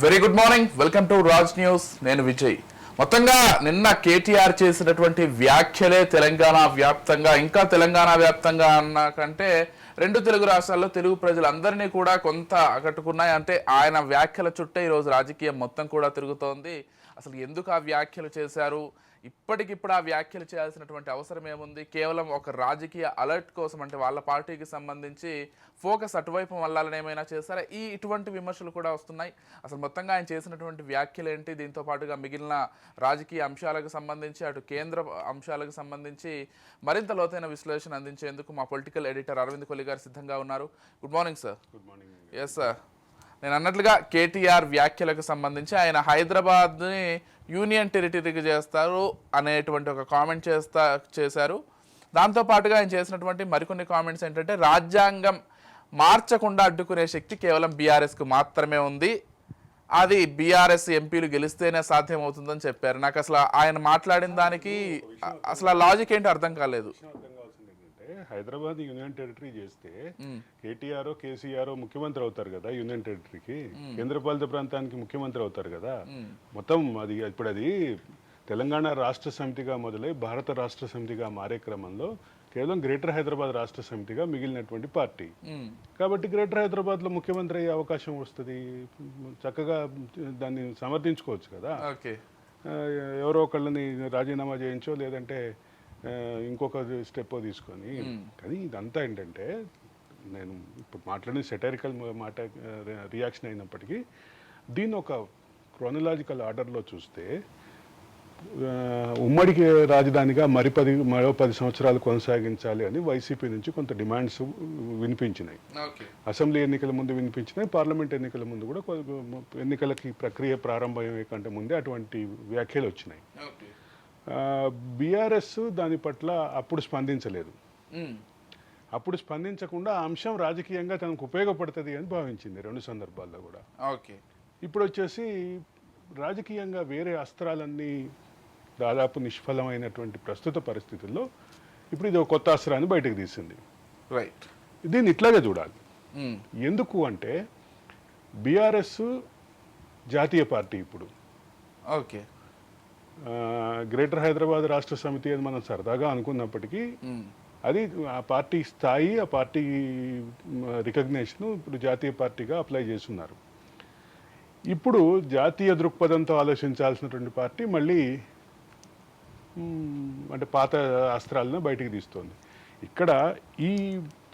Very good morning, welcome to Raj news. నేను విజయ్. మొత్తంగా నిన్న కేటీఆర్ చేసినటువంటి వ్యాఖ్యలే తెలంగాణ వ్యాప్తంగా, ఇంకా తెలంగాణ వ్యాప్తంగా అన్న కంటే రెండు తెలుగు రాష్ట్రాల్లో తెలుగు ప్రజలందరినీ కూడా కొంత ఆకట్టుకున్నాయి. అంటే ఆయన వ్యాఖ్యల చుట్టే ఈరోజు రాజకీయం మొత్తం కూడా తిరుగుతోంది. అసలు ఎందుకు ఆ వ్యాఖ్యలు చేశారు, ఇప్పటికిప్పుడు ఆ వ్యాఖ్యలు చేయాల్సినటువంటి అవసరం ఏముంది, కేవలం ఒక రాజకీయ అలర్ట్ కోసం, అంటే వాళ్ళ పార్టీకి సంబంధించి ఫోకస్ అటువైపు మళ్ళాలని ఏమైనా చేస్తారా, ఇటువంటి విమర్శలు కూడా వస్తున్నాయి. అసలు మొత్తంగా ఆయన చేసినటువంటి వ్యాఖ్యలు ఏంటి, దీంతో పాటుగా మిగిలిన రాజకీయ అంశాలకు సంబంధించి, అటు కేంద్ర అంశాలకు సంబంధించి మరింత లోతైన విశ్లేషణ అందించేందుకు మా పొలిటికల్ ఎడిటర్ అరవింద్ కొల్లి గారు సిద్ధంగా ఉన్నారు. Good morning sir. Good morning. Yes sir, నేను అన్నట్లుగా కేటీఆర్ వ్యాఖ్యలకు సంబంధించి ఆయన హైదరాబాద్ని యూనియన్ టెరిటరీకి చేస్తారు అనేటువంటి ఒక కామెంట్ చేశారు. దాంతోపాటుగా ఆయన చేసినటువంటి మరికొన్ని కామెంట్స్ ఏంటంటే, రాజ్యాంగం మార్చకుండా అడ్డుకునే శక్తి కేవలం బీఆర్ఎస్కు మాత్రమే ఉంది, అది బీఆర్ఎస్ ఎంపీలు గెలిస్తేనే సాధ్యమవుతుందని చెప్పారు. నాకు అసలు ఆయన మాట్లాడిన దానికి అసలు ఆ లాజిక్ ఏంటో అర్థం కాలేదు. హైదరాబాద్ యూనియన్ టెరిటరీ చేస్తే కేటీఆర్ కేసీఆర్ ముఖ్యమంత్రి అవుతారు కదా, యూనియన్ టెరిటరీకి కేంద్రపాలిత ప్రాంతానికి ముఖ్యమంత్రి అవుతారు కదా. మొత్తం అది ఇప్పుడు అది తెలంగాణ రాష్ట్ర సమితిగా మొదలై భారత రాష్ట్ర సమితిగా మారే క్రమంలో కేవలం గ్రేటర్ హైదరాబాద్ రాష్ట్ర సమితిగా మిగిలినటువంటి పార్టీ కాబట్టి గ్రేటర్ హైదరాబాద్ లో ముఖ్యమంత్రి అయ్యే అవకాశం వస్తుంది. చక్కగా దాన్ని సమర్థించుకోవచ్చు కదా. ఎవరో ఒకళ్ళని రాజీనామా చేయించో లేదంటే ఇంకొక స్టెప్ తీసుకొని. కానీ ఇదంతా ఏంటంటే, నేను ఇప్పుడు మాట్లాడిన సెటరికల్ మాట రియాక్షన్ అయినప్పటికీ దీన్ని ఒక క్రోనలాజికల్ ఆర్డర్లో చూస్తే, ఉమ్మడికి రాజధానిగా మరో 10 సంవత్సరాలు కొనసాగించాలి అని వైసీపీ నుంచి కొంత డిమాండ్స్ వినిపించినాయి. అసెంబ్లీ ఎన్నికల ముందు వినిపించినాయి, పార్లమెంట్ ఎన్నికల ముందు కూడా ఎన్నికలకి ప్రక్రియ ప్రారంభమయ్యే కంటే ముందే అటువంటి వ్యాఖ్యలు వచ్చినాయి. బీఆర్ఎస్ దాని పట్ల అప్పుడు స్పందించలేదు. అప్పుడు స్పందించకుండా ఆ అంశం రాజకీయంగా తనకు ఉపయోగపడుతుంది అని భావించింది 2 సందర్భాల్లో కూడా. ఇప్పుడు వచ్చేసి రాజకీయంగా వేరే అస్త్రాలన్నీ దాదాపు నిష్ఫలమైనటువంటి ప్రస్తుత పరిస్థితుల్లో ఇప్పుడు ఇది ఒక కొత్త అస్త్రాన్ని బయటకు తీసింది. రైట్, దీన్ని ఇట్లాగే చూడాలి. ఎందుకు అంటే, బీఆర్ఎస్ జాతీయ పార్టీ ఇప్పుడు. ఓకే, గ్రేటర్ హైదరాబాద్ రాష్ట్ర సమితి అని మనం సరదాగా అనుకున్నప్పటికీ అది ఆ పార్టీ స్థాయి, ఆ పార్టీ రికగ్నేషన్ ఇప్పుడు జాతీయ పార్టీగా అప్లై చేస్తున్నారు. ఇప్పుడు జాతీయ దృక్పథంతో ఆలోచించాల్సినటువంటి పార్టీ మళ్ళీ అంటే పాత అస్త్రాలను బయటికి తీస్తోంది. ఇక్కడ ఈ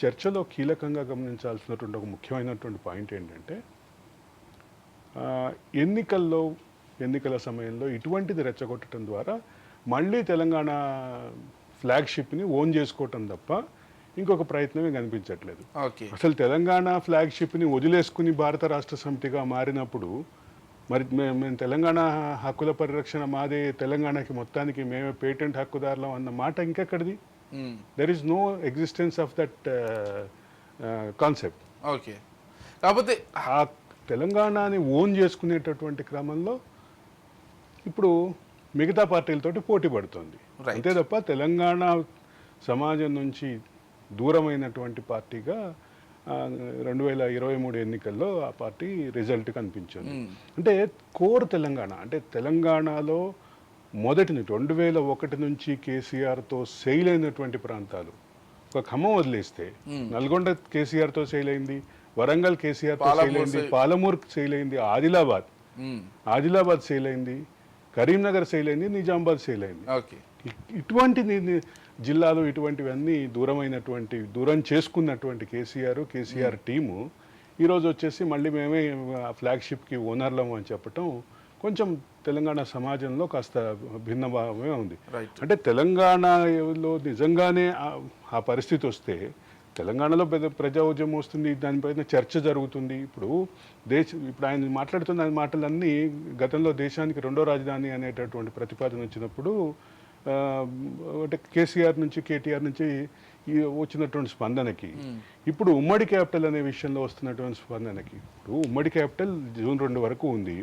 చర్చలో కీలకంగా గమనించాల్సినటువంటి ఒక ముఖ్యమైనటువంటి పాయింట్ ఏంటంటే, ఎన్నికల సమయంలో ఇటువంటిది రెచ్చగొట్టడం ద్వారా మళ్ళీ తెలంగాణ ఫ్లాగ్షిప్ని ఓన్ చేసుకోవటం తప్ప ఇంకొక ప్రయత్నమే కనిపించట్లేదు. అసలు తెలంగాణ ఫ్లాగ్షిప్ని వదిలేసుకుని భారత రాష్ట్ర సమితిగా మారినప్పుడు మరి మేము తెలంగాణ హక్కుల పరిరక్షణ మాదే, తెలంగాణకి మొత్తానికి మేమే పేటెంట్ హక్కుదారులం అన్న మాట ఇంకెక్కడిది? There is no existence of that concept. Okay, కాకపోతే ఆ తెలంగాణని ఓన్ చేసుకునేటటువంటి క్రమంలో ఇప్పుడు మిగతా పార్టీలతోటి పోటీ పడుతుంది. అంతే తప్ప తెలంగాణ సమాజం నుంచి దూరమైనటువంటి పార్టీగా 2023 ఎన్నికల్లో ఆ పార్టీ రిజల్ట్ కనిపించింది. అంటే కోర్ తెలంగాణ, అంటే తెలంగాణలో మొదటి నుంచి 2001 నుంచి కేసీఆర్తో సెయిల్ అయినటువంటి ప్రాంతాలు, ఒక ఖమ్మం వదిలేస్తే నల్గొండ కేసీఆర్తో సెయిల్ అయింది, వరంగల్ కేసీఆర్తో సెయిల్ అయింది, పాలమూరు సెయిల్ అయింది, ఆదిలాబాద్ సెయిల్ అయింది, కరీంనగర్ సెయిల్ అయింది, నిజామాబాద్ సెయిల్ అయింది. ఇటువంటి జిల్లాలు ఇటువంటివన్నీ దూరం చేసుకున్నటువంటి కేసీఆర్ టీము ఈరోజు వచ్చేసి మళ్ళీ మేమే ఫ్లాగ్షిప్కి ఓనర్లము అని చెప్పటం కొంచెం తెలంగాణ సమాజంలో కాస్త భిన్నభావమే ఉంది. అంటే తెలంగాణలో నిజంగానే ఆ పరిస్థితి వస్తే తెలంగాణలో పెద్ద ప్రజా ఉద్యమం వస్తుంది, దానిపైన చర్చ జరుగుతుంది. ఇప్పుడు ఆయన మాట్లాడుతున్న మాటలన్నీ గతంలో దేశానికి 2వ రాజధాని అనేటటువంటి ప్రతిపాదన వచ్చినప్పుడు అంటే కేసీఆర్ నుంచి కేటీఆర్ నుంచి వచ్చినటువంటి స్పందనకి, ఇప్పుడు ఉమ్మడి క్యాపిటల్ అనే విషయంలో వస్తున్నటువంటి స్పందనకి, ఇప్పుడు ఉమ్మడి క్యాపిటల్ జూన్ 2 వరకు ఉంది,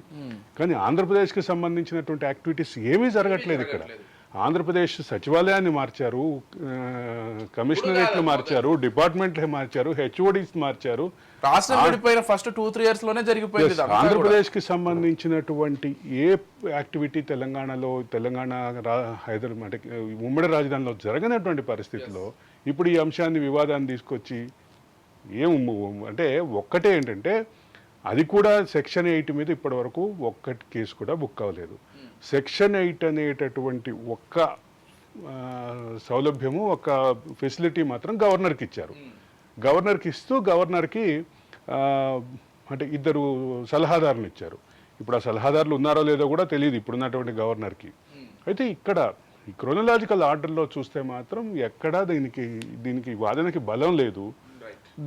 కానీ ఆంధ్రప్రదేశ్కి సంబంధించినటువంటి యాక్టివిటీస్ ఏమీ జరగట్లేదు ఇక్కడ. ఆంధ్రప్రదేశ్ సచివాలయాన్ని మార్చారు, కమిషనరేట్లు మార్చారు, డిపార్ట్మెంట్లు మార్చారు, హెచ్ఓడిస్ మార్చారు. రాష్ట్రం విడిపోయిన ఫస్ట్ 2-3 years లోనే జరిగిపోయింది ఇదంతా కూడా. ఆంధ్రప్రదేశ్కి సంబంధించినటువంటి ఏ యాక్టివిటీ తెలంగాణ హైదరాబాద్ అంటే ఉమ్మడి రాజధానిలో జరగనటువంటి పరిస్థితిలో ఇప్పుడు ఈ అంశాన్ని వివాదాన్ని తీసుకొచ్చి అంటే ఒక్కటే ఏంటంటే అది కూడా సెక్షన్ 8 మీద ఇప్పటి వరకు ఒక్కటి కేసు కూడా బుక్ అవ్వలేదు. సెక్షన్ 8 అనేటటువంటి ఒక్క సౌలభ్యము, ఒక ఫెసిలిటీ మాత్రం గవర్నర్కి ఇచ్చారు. గవర్నర్కి ఇస్తూ గవర్నర్కి అంటే 2 సలహాదారులు ఇచ్చారు. ఇప్పుడు ఆ సలహాదారులు ఉన్నారో లేదో కూడా తెలియదు ఇప్పుడున్నటువంటి గవర్నర్కి. అయితే ఇక్కడ ఈ క్రోనలాజికల్ ఆర్డర్లో చూస్తే మాత్రం ఎక్కడా దీనికి వాదనకి బలం లేదు.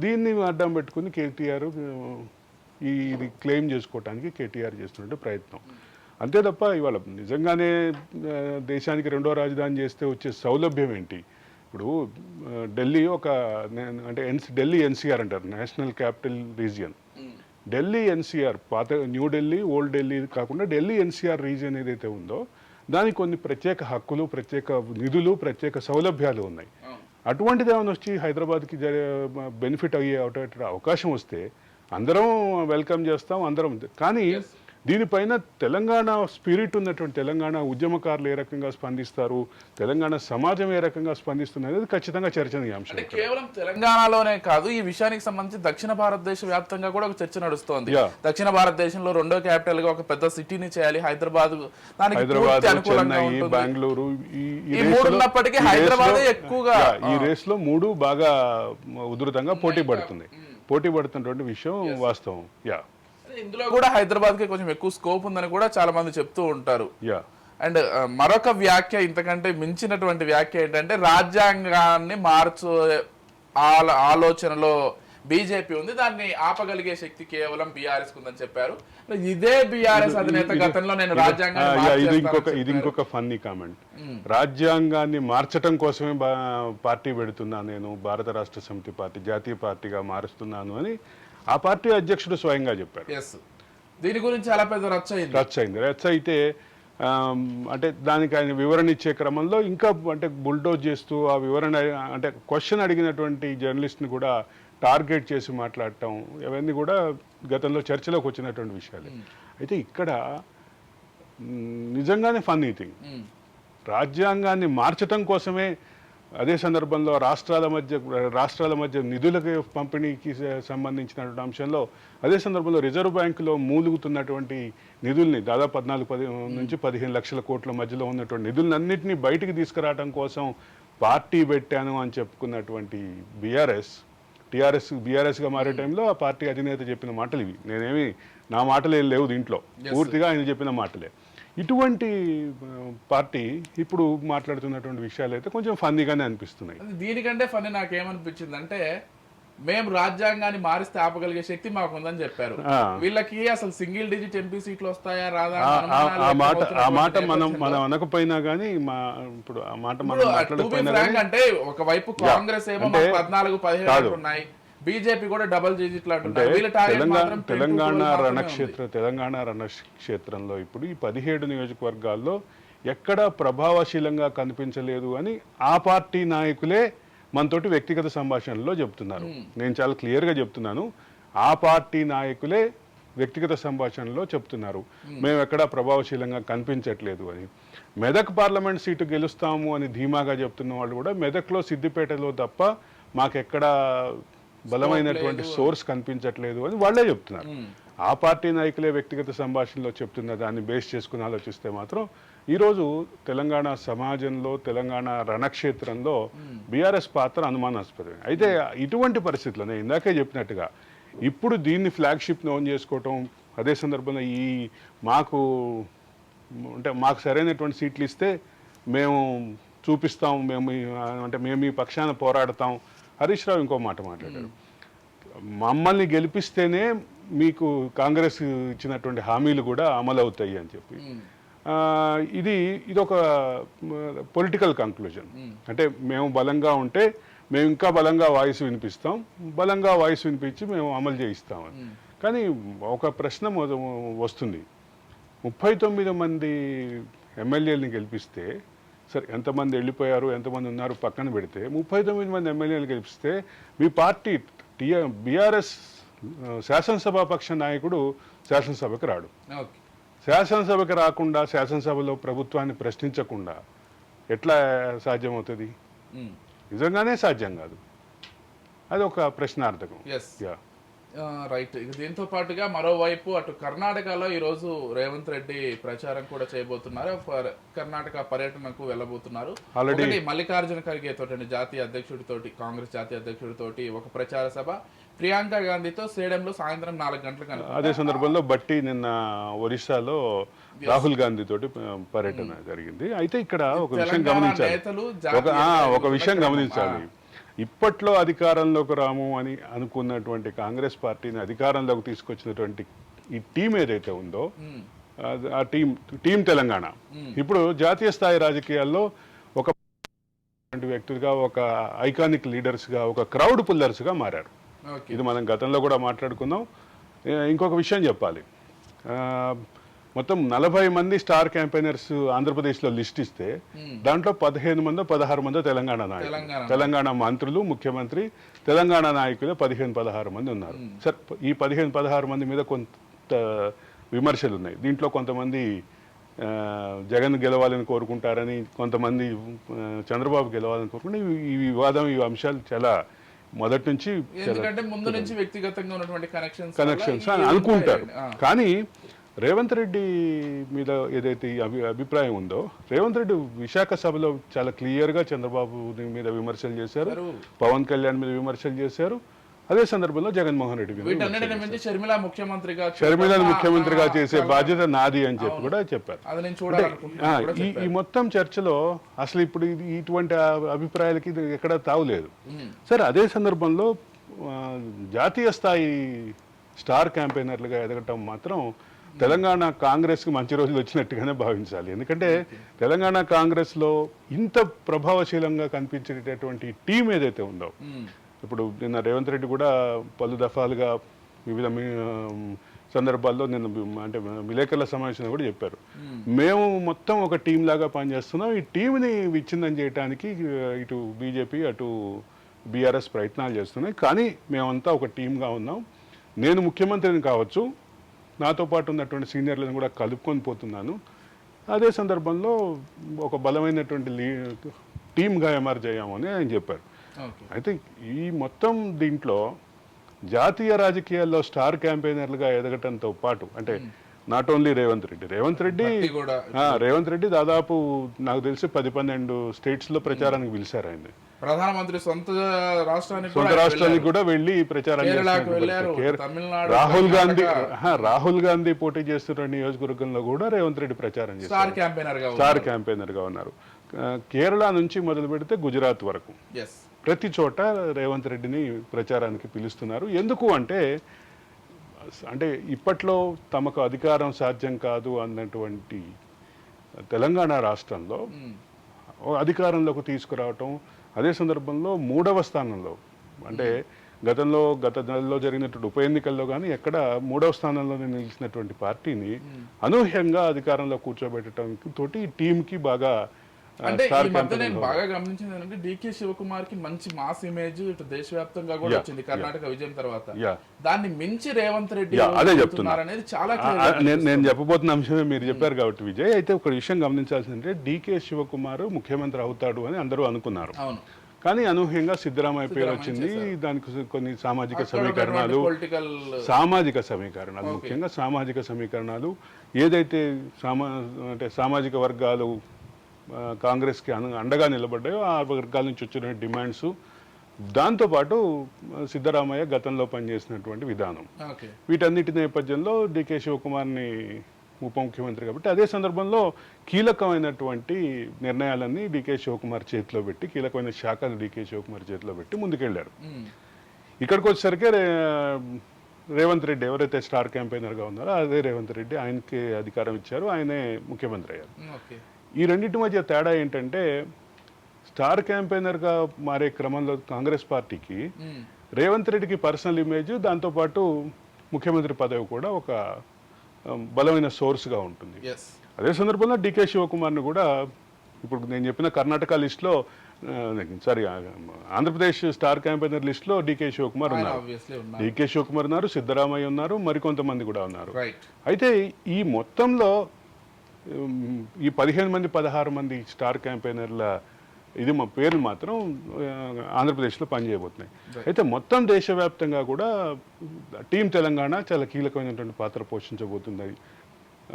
దీన్ని అడ్డం పెట్టుకుని కేటీఆర్ ఇది క్లెయిమ్ చేసుకోవటానికి కేటీఆర్ చేస్తున్నట్టు ప్రయత్నం. అంతే తప్ప ఇవాళ నిజంగానే దేశానికి 2వ రాజధాని చేస్తే వచ్చే సౌలభ్యం ఏంటి? ఇప్పుడు ఢిల్లీ ఢిల్లీ ఎన్సీఆర్ అంటారు, national capital region. Delhi NCR, పాత న్యూ ఢిల్లీ, ఓల్డ్ ఢిల్లీ కాకుండా ఢిల్లీ ఎన్సీఆర్ రీజియన్ ఏదైతే ఉందో దానికి కొన్ని ప్రత్యేక హక్కులు, ప్రత్యేక నిధులు, ప్రత్యేక సౌలభ్యాలు ఉన్నాయి. అటువంటిది ఏమైనా వచ్చి హైదరాబాద్కి బెనిఫిట్ అయ్యే అవకాశం వస్తే అందరం వెల్కమ్ చేస్తాం అందరం. కానీ దీనిపైన తెలంగాణ స్పిరిట్ ఉన్నటువంటి తెలంగాణ ఉద్యమకారులు ఏ రకంగా స్పందిస్తారు, తెలంగాణ సమాజం ఏ రకంగా స్పందిస్తుంది అనేది ఖచ్చితంగా చర్చనీయాంశం. కేవలం తెలంగాణలోనే కాదు, ఈ విషయానికి సంబంధించి దక్షిణ భారతదేశ వ్యాప్తంగా కూడా ఒక చర్చ నడుస్తోంది. దక్షిణ భారతదేశంలో 2వ క్యాపిటల్ గా ఒక పెద్ద సిటీని చేయాలి, హైదరాబాద్, చెన్నై, బెంగళూరు, ఈ మూడు ఉన్నప్పటికీ హైదరాబాద్ ఎక్కువగా ఈ రేస్ లో 3 బాగా ఉధృతంగా పోటీ పడుతున్నటువంటి విషయం వాస్తవం. ఇందులో కూడా హైదరాబాద్ కి కొంచెం ఎక్కువ స్కోప్ ఉందని కూడా చాలా మంది చెప్తూ ఉంటారు. అండ్ మరొక వ్యాఖ్య, ఇంతకంటే మించినటువంటి వ్యాఖ్య ఏంటంటే రాజ్యాంగాన్ని ఆలోచనలో బీజేపీ ఉంది, దాన్ని ఆపగలిగే శక్తి కేవలం బీఆర్ఎస్ ఉందని చెప్పారు. ఇదే బీఆర్ఎస్ అధినేత గతంలో నేను ఇది ఇంకొక ఫన్నీ కామెంట్. రాజ్యాంగాన్ని మార్చడం కోసమే పార్టీ పెడుతున్నా, నేను భారత రాష్ట్ర సమితి పార్టీ జాతీయ పార్టీగా మారుస్తున్నాను అని ఆ పార్టీ అధ్యక్షుడు స్వయంగా చెప్పారు. దీని గురించి చాలా పెద్ద రచ్చ అయితే అంటే దానికి ఆయన వివరణ ఇచ్చే క్రమంలో ఇంకా అంటే బుల్డోజ్ చేస్తూ ఆ వివరణ అంటే క్వశ్చన్ అడిగినటువంటి జర్నలిస్ట్ని కూడా టార్గెట్ చేసి మాట్లాడటం, ఇవన్నీ కూడా గతంలో చర్చలోకి వచ్చినటువంటి విషయాలే. అయితే ఇక్కడ నిజంగానే ఫన్నీ థింగ్, రాజ్యాంగాన్ని మార్చటం కోసమే అదే సందర్భంలో రాష్ట్రాల మధ్య నిధులకు పంపిణీకి సంబంధించినటువంటి అంశంలో అదే సందర్భంలో రిజర్వ్ బ్యాంకులో మూలుగుతున్నటువంటి నిధుల్ని దాదాపు 14 నుంచి 15 లక్షల కోట్ల మధ్యలో ఉన్నటువంటి నిధులన్నింటినీ బయటికి తీసుకురావడం కోసం పార్టీ పెట్టాను అని చెప్పుకున్నటువంటి బీఆర్ఎస్గా మారే టైంలో ఆ పార్టీ అధినేత చెప్పిన మాటలు ఇవి. నా మాటలు ఏం లేవు దీంట్లో, పూర్తిగా ఆయన చెప్పిన మాటలే. ఇటువంటి పార్టీ ఇప్పుడు మాట్లాడుతున్నటువంటి విషయాలు అయితే కొంచెం ఫన్నీగానే అనిపిస్తున్నాయి. దీనికంటే ఫన్నీ నాకేమనిపించింది అంటే, మేము రాజ్యాంగాన్ని మారిస్తే ఆపగలిగే శక్తి మాకు ఉందని చెప్పారు. వీళ్ళకి అసలు సింగిల్ డిజిట్ ఎంపీ సీట్లు వస్తాయా రాదా ఆ మాట మనం అనకపోయినా కానీ ఇప్పుడు ఆ మాట మనం మాట్లాడకపోయినా అంటే ఒకవైపు కాంగ్రెస్ ఏమో 14-17 ఉన్నాయి, బీజేపీ కూడా డబుల్ డిజిట్లు అంటున్నారు. తెలంగాణ రణక్షేత్రంలో ఇప్పుడు ఈ 17 నియోజకవర్గాల్లో ఎక్కడా ప్రభావశీలంగా కనిపించలేదు అని ఆ పార్టీ నాయకులే మనతోటి వ్యక్తిగత సంభాషణలో చెప్తున్నారు. నేను చాలా క్లియర్గా చెప్తున్నాను, ఆ పార్టీ నాయకులే వ్యక్తిగత సంభాషణలో చెప్తున్నారు మేము ఎక్కడా ప్రభావశీలంగా కనిపించట్లేదు అని. మెదక్ పార్లమెంట్ సీటు గెలుస్తాము అని ధీమాగా చెప్తున్న వాళ్ళు కూడా మెదక్లో, సిద్దిపేటలో తప్ప మాకెక్కడా బలమైనటువంటి సోర్స్ కనిపించట్లేదు అని వాళ్ళే చెప్తున్నారు. ఆ పార్టీ నాయకులే వ్యక్తిగత సంభాషణలో చెప్తున్న దాన్ని బేస్ చేసుకుని ఆలోచిస్తే మాత్రం ఈరోజు తెలంగాణ సమాజంలో, తెలంగాణ రణక్షేత్రంలో బీఆర్ఎస్ పాత్ర అనుమానాస్పదమే. అయితే ఇటువంటి పరిస్థితుల్లో నేను ఇందాకే చెప్పినట్టుగా ఇప్పుడు దీన్ని ఫ్లాగ్షిప్ ఓన్ చేసుకోవటం, అదే సందర్భంలో మాకు సరైనటువంటి సీట్లు ఇస్తే మేము చూపిస్తాం, మేము ఈ పక్షాన పోరాడతాం. హరీష్ రావు ఇంకో మాట మాట్లాడారు, మమ్మల్ని గెలిపిస్తేనే మీకు కాంగ్రెస్ ఇచ్చినటువంటి హామీలు కూడా అమలు అవుతాయి అని చెప్పి. ఇది ఒక పొలిటికల్ కంక్లూజన్. అంటే మేము బలంగా ఉంటే మేము ఇంకా బలంగా వాయిస్ వినిపిస్తాం, బలంగా వాయిస్ వినిపించి మేము అమలు చేయిస్తామని. కానీ ఒక ప్రశ్న వస్తుంది, 39 మంది ఎమ్మెల్యేలని గెలిపిస్తే సరే ఎంతమంది వెళ్ళిపోయారు ఎంతమంది ఉన్నారు పక్కన పెడితే 39 మంది ఎమ్మెల్యేలు గెలిపిస్తే మీ పార్టీ బీఆర్ఎస్ శాసనసభాపక్ష నాయకుడు శాసనసభకు రాడు. ఓకే. శాసనసభకు రాకుండా శాసనసభలో ప్రభుత్వాన్ని ప్రశ్నించకుండా ఎట్లా సాధ్యమవుతుంది? నిజంగానే సాధ్యం కాదు. అది ఒక ప్రశ్నార్థకం. Yeah right. ఇక దీంతో పాటుగా మరోవైపు అటు కర్ణాటకలో ఈరోజు రేవంత్ రెడ్డి ప్రచారం కూడా చేయబోతున్నారు. కర్ణాటక పర్యటనకు వెళ్ళబోతున్నారు. ఆల్రెడీ మల్లికార్జున ఖర్గే తోటి జాతీయ అధ్యక్షుడితోటి కాంగ్రెస్ జాతీయ అధ్యక్షుడితోటి ఒక ప్రచార సభ, ప్రియాంక గాంధీతో సేడంలో సాయంత్రం 4 గంటలకు. అదే సందర్భంలో బట్టి నిన్న ఒరిస్సాలో రాహుల్ గాంధీ తోటి పర్యటన జరిగింది. అయితే ఇక్కడ ఒక విషయం గమనించాలి, ఒక విషయం గమనించాలి. ఇప్పట్లో అధికారంలోకి రాము అని అనుకున్నటువంటి కాంగ్రెస్ పార్టీని అధికారంలోకి తీసుకొచ్చినటువంటి ఈ టీం ఏదైతే ఉందో ఆ టీం తెలంగాణ ఇప్పుడు జాతీయ స్థాయి రాజకీయాల్లో ఒక వ్యక్తులుగా, ఒక ఐకానిక్ లీడర్స్గా, ఒక క్రౌడ్ పుల్లర్స్గా మారారు. ఇది మనం గతంలో కూడా మాట్లాడుకుందాం. ఇంకొక విషయం చెప్పాలి, మొత్తం 40 మంది స్టార్ క్యాంపెయినర్స్ ఆంధ్రప్రదేశ్లో లిస్ట్ ఇస్తే దాంట్లో 15 మందో 16 మందో తెలంగాణ నాయకులు, తెలంగాణ మంత్రులు, ముఖ్యమంత్రి, తెలంగాణ నాయకులు 15-16 మంది ఉన్నారు. సార్ ఈ 15-16 మంది మీద కొంత విమర్శలు ఉన్నాయి. దీంట్లో కొంతమంది జగన్ గెలవాలని కోరుకుంటారని, కొంతమంది చంద్రబాబు గెలవాలని కోరుకుంటే ఈ వివాదం, ఈ అంశాలు చాలా మొదటి నుంచి ముందు నుంచి వ్యక్తిగతంగా ఉన్నటువంటి కనెక్షన్స్ అని అనుకుంటారు. కానీ రేవంత్ రెడ్డి మీద ఏదైతే అభిప్రాయం ఉందో, రేవంత్ రెడ్డి విశాఖ సభలో చాలా క్లియర్గా చంద్రబాబు మీద విమర్శలు చేశారు, పవన్ కళ్యాణ్ మీద విమర్శలు చేశారు. అదే సందర్భంలో జగన్మోహన్ రెడ్డి మీద షర్మిల ముఖ్యమంత్రిగా చేసే బాధ్యత నాది అని చెప్పి కూడా చెప్పారు. ఈ మొత్తం చర్చలో అసలు ఇప్పుడు ఇటువంటి అభిప్రాయాలకి ఎక్కడ తావులేదు. సరే అదే సందర్భంలో జాతీయ స్థాయి స్టార్ క్యాంపెయినర్లుగా ఎదగటం మాత్రం తెలంగాణ కాంగ్రెస్కి మంచి రోజులు వచ్చినట్టుగానే భావించాలి. ఎందుకంటే తెలంగాణ కాంగ్రెస్లో ఇంత ప్రభావశీలంగా కనిపించేటటువంటి టీం ఏదైతే ఉందో, ఇప్పుడు నిన్న రేవంత్ రెడ్డి కూడా పలు దఫాలుగా వివిధ సందర్భాల్లో నిన్న అంటే విలేకరుల సమావేశంలో కూడా చెప్పారు, మేము మొత్తం ఒక టీం లాగా పనిచేస్తున్నాం, ఈ టీంని విచ్ఛిన్నం చేయడానికి ఇటు బీజేపీ అటు బీఆర్ఎస్ ప్రయత్నాలు చేస్తున్నాయి, కానీ మేమంతా ఒక టీంగా ఉన్నాం, నేను ముఖ్యమంత్రిని కావచ్చు, నాతో పాటు ఉన్నటువంటి సీనియర్లను కూడా కలుపుకొని పోతున్నాను, అదే సందర్భంలో ఒక బలమైనటువంటి టీమ్గా ఎమర్జ్ అయ్యామని ఆయన చెప్పారు. అయితే ఈ మొత్తం దీంట్లో జాతీయ రాజకీయాల్లో స్టార్ క్యాంపెయినర్లుగా ఎదగటంతో పాటు అంటే నాట్ ఓన్లీ రేవంత్ రెడ్డి దాదాపు నాకు తెలిసి 10-12 స్టేట్స్లో ప్రచారానికి పిలిచారు ఆయన. ప్రధానమంత్రి సొంత రాష్ట్రానికి కూడా వెళ్ళి ప్రచారం రాహుల్ గాంధీ పోటీ చేస్తున్న నియోజకవర్గంలో కూడా రేవంత్ రెడ్డి ప్రచారం చేస్తారు, స్టార్ క్యాంపెయినర్ గా ఉన్నారు. కేరళ నుంచి మొదలు పెడితే గుజరాత్ వరకు ప్రతి చోట రేవంత్ రెడ్డిని ప్రచారానికి పిలుస్తున్నారు. ఎందుకు అంటే ఇప్పట్లో తమకు అధికారం సాధ్యం కాదు అన్నటువంటి తెలంగాణ రాష్ట్రంలో అధికారంలోకి తీసుకురావటం, అదే సందర్భంలో 3వ స్థానంలో అంటే గత నెలలో జరిగినటువంటి ఉప ఎన్నికల్లో కానీ ఎక్కడ 3వ స్థానంలోనే నిలిచినటువంటి పార్టీని అనూహ్యంగా అధికారంలో కూర్చోబెట్టడం తోటి టీంకి బాగా అంటే ఈ మధ్య నేను బాగా గమనించింది ఏంటంటే డీకే శివకుమార్ కి మంచి మాస్ ఇమేజ్ ఇటు దేశవ్యాప్తంగా కూడా వచ్చింది కర్ణాటక విజయం తర్వాత. దాన్ని మించి రేవంత్ రెడ్డి అదే చెప్తున్నారు అనేది చాలా నేను చెప్పబోతున్న అంశమే మీరు చెప్పారు కాబట్టి విజయ్. అయితే ఒక విషయం గమనించాల్సిందంటే డీకే శివకుమార్ ముఖ్యమంత్రి అవుతాడు అని అందరూ అనుకున్నారు, కానీ అనూహ్యంగా సిద్ధరామయ్య పేరు వచ్చింది. దానికి కొన్ని సామాజిక సమీకరణాలు ముఖ్యంగా సామాజిక సమీకరణాలు ఏదైతే సామాజిక వర్గాలు కాంగ్రెస్కి అండగా నిలబడ్డాయో ఆ వర్గాల నుంచి వచ్చిన డిమాండ్స్, దాంతోపాటు సిద్ధరామయ్య గతంలో పనిచేసినటువంటి విధానం, వీటన్నిటి నేపథ్యంలో డీకే శివకుమార్ని ఉప ముఖ్యమంత్రి కాబట్టి అదే సందర్భంలో కీలకమైనటువంటి నిర్ణయాలన్నీ డీకే శివకుమార్ చేతిలో పెట్టి, కీలకమైన శాఖలు డీకే శివకుమార్ చేతిలో పెట్టి ముందుకెళ్లారు. ఇక్కడికి వచ్చేసరికి రేవంత్ రెడ్డి ఎవరైతే స్టార్ క్యాంపెయినర్గా ఉన్నారో అదే రేవంత్ రెడ్డి ఆయనకి అధికారం ఇచ్చారు, ఆయనే ముఖ్యమంత్రి అయ్యారు. ఈ రెండింటి మధ్య తేడా ఏంటంటే స్టార్ క్యాంపెయినర్గా మారే క్రమంలో కాంగ్రెస్ పార్టీకి రేవంత్ రెడ్డికి పర్సనల్ ఇమేజ్, దాంతోపాటు ముఖ్యమంత్రి పదవి కూడా ఒక బలమైన సోర్స్గా ఉంటుంది. అదే సందర్భంలో డీకే శివకుమార్ని కూడా ఇప్పుడు నేను చెప్పిన కర్ణాటక లిస్టులో సారీ ఆంధ్రప్రదేశ్ స్టార్ క్యాంపెయినర్ లిస్టులో డీకే శివకుమార్ ఉన్నారు, obviously ఉన్నారు. డీకే శివకుమార్ ఉన్నారు, సిద్ధరామయ్య ఉన్నారు, మరికొంతమంది కూడా ఉన్నారు. రైట్. అయితే ఈ మొత్తంలో ఈ 15 మంది 16 మంది స్టార్ క్యాంపెయినర్ల ఇది మా పేర్లు మాత్రం ఆంధ్రప్రదేశ్లో పనిచేయబోతున్నాయి. అయితే మొత్తం దేశవ్యాప్తంగా కూడా టీం తెలంగాణ చాలా కీలకమైనటువంటి పాత్ర పోషించబోతుంది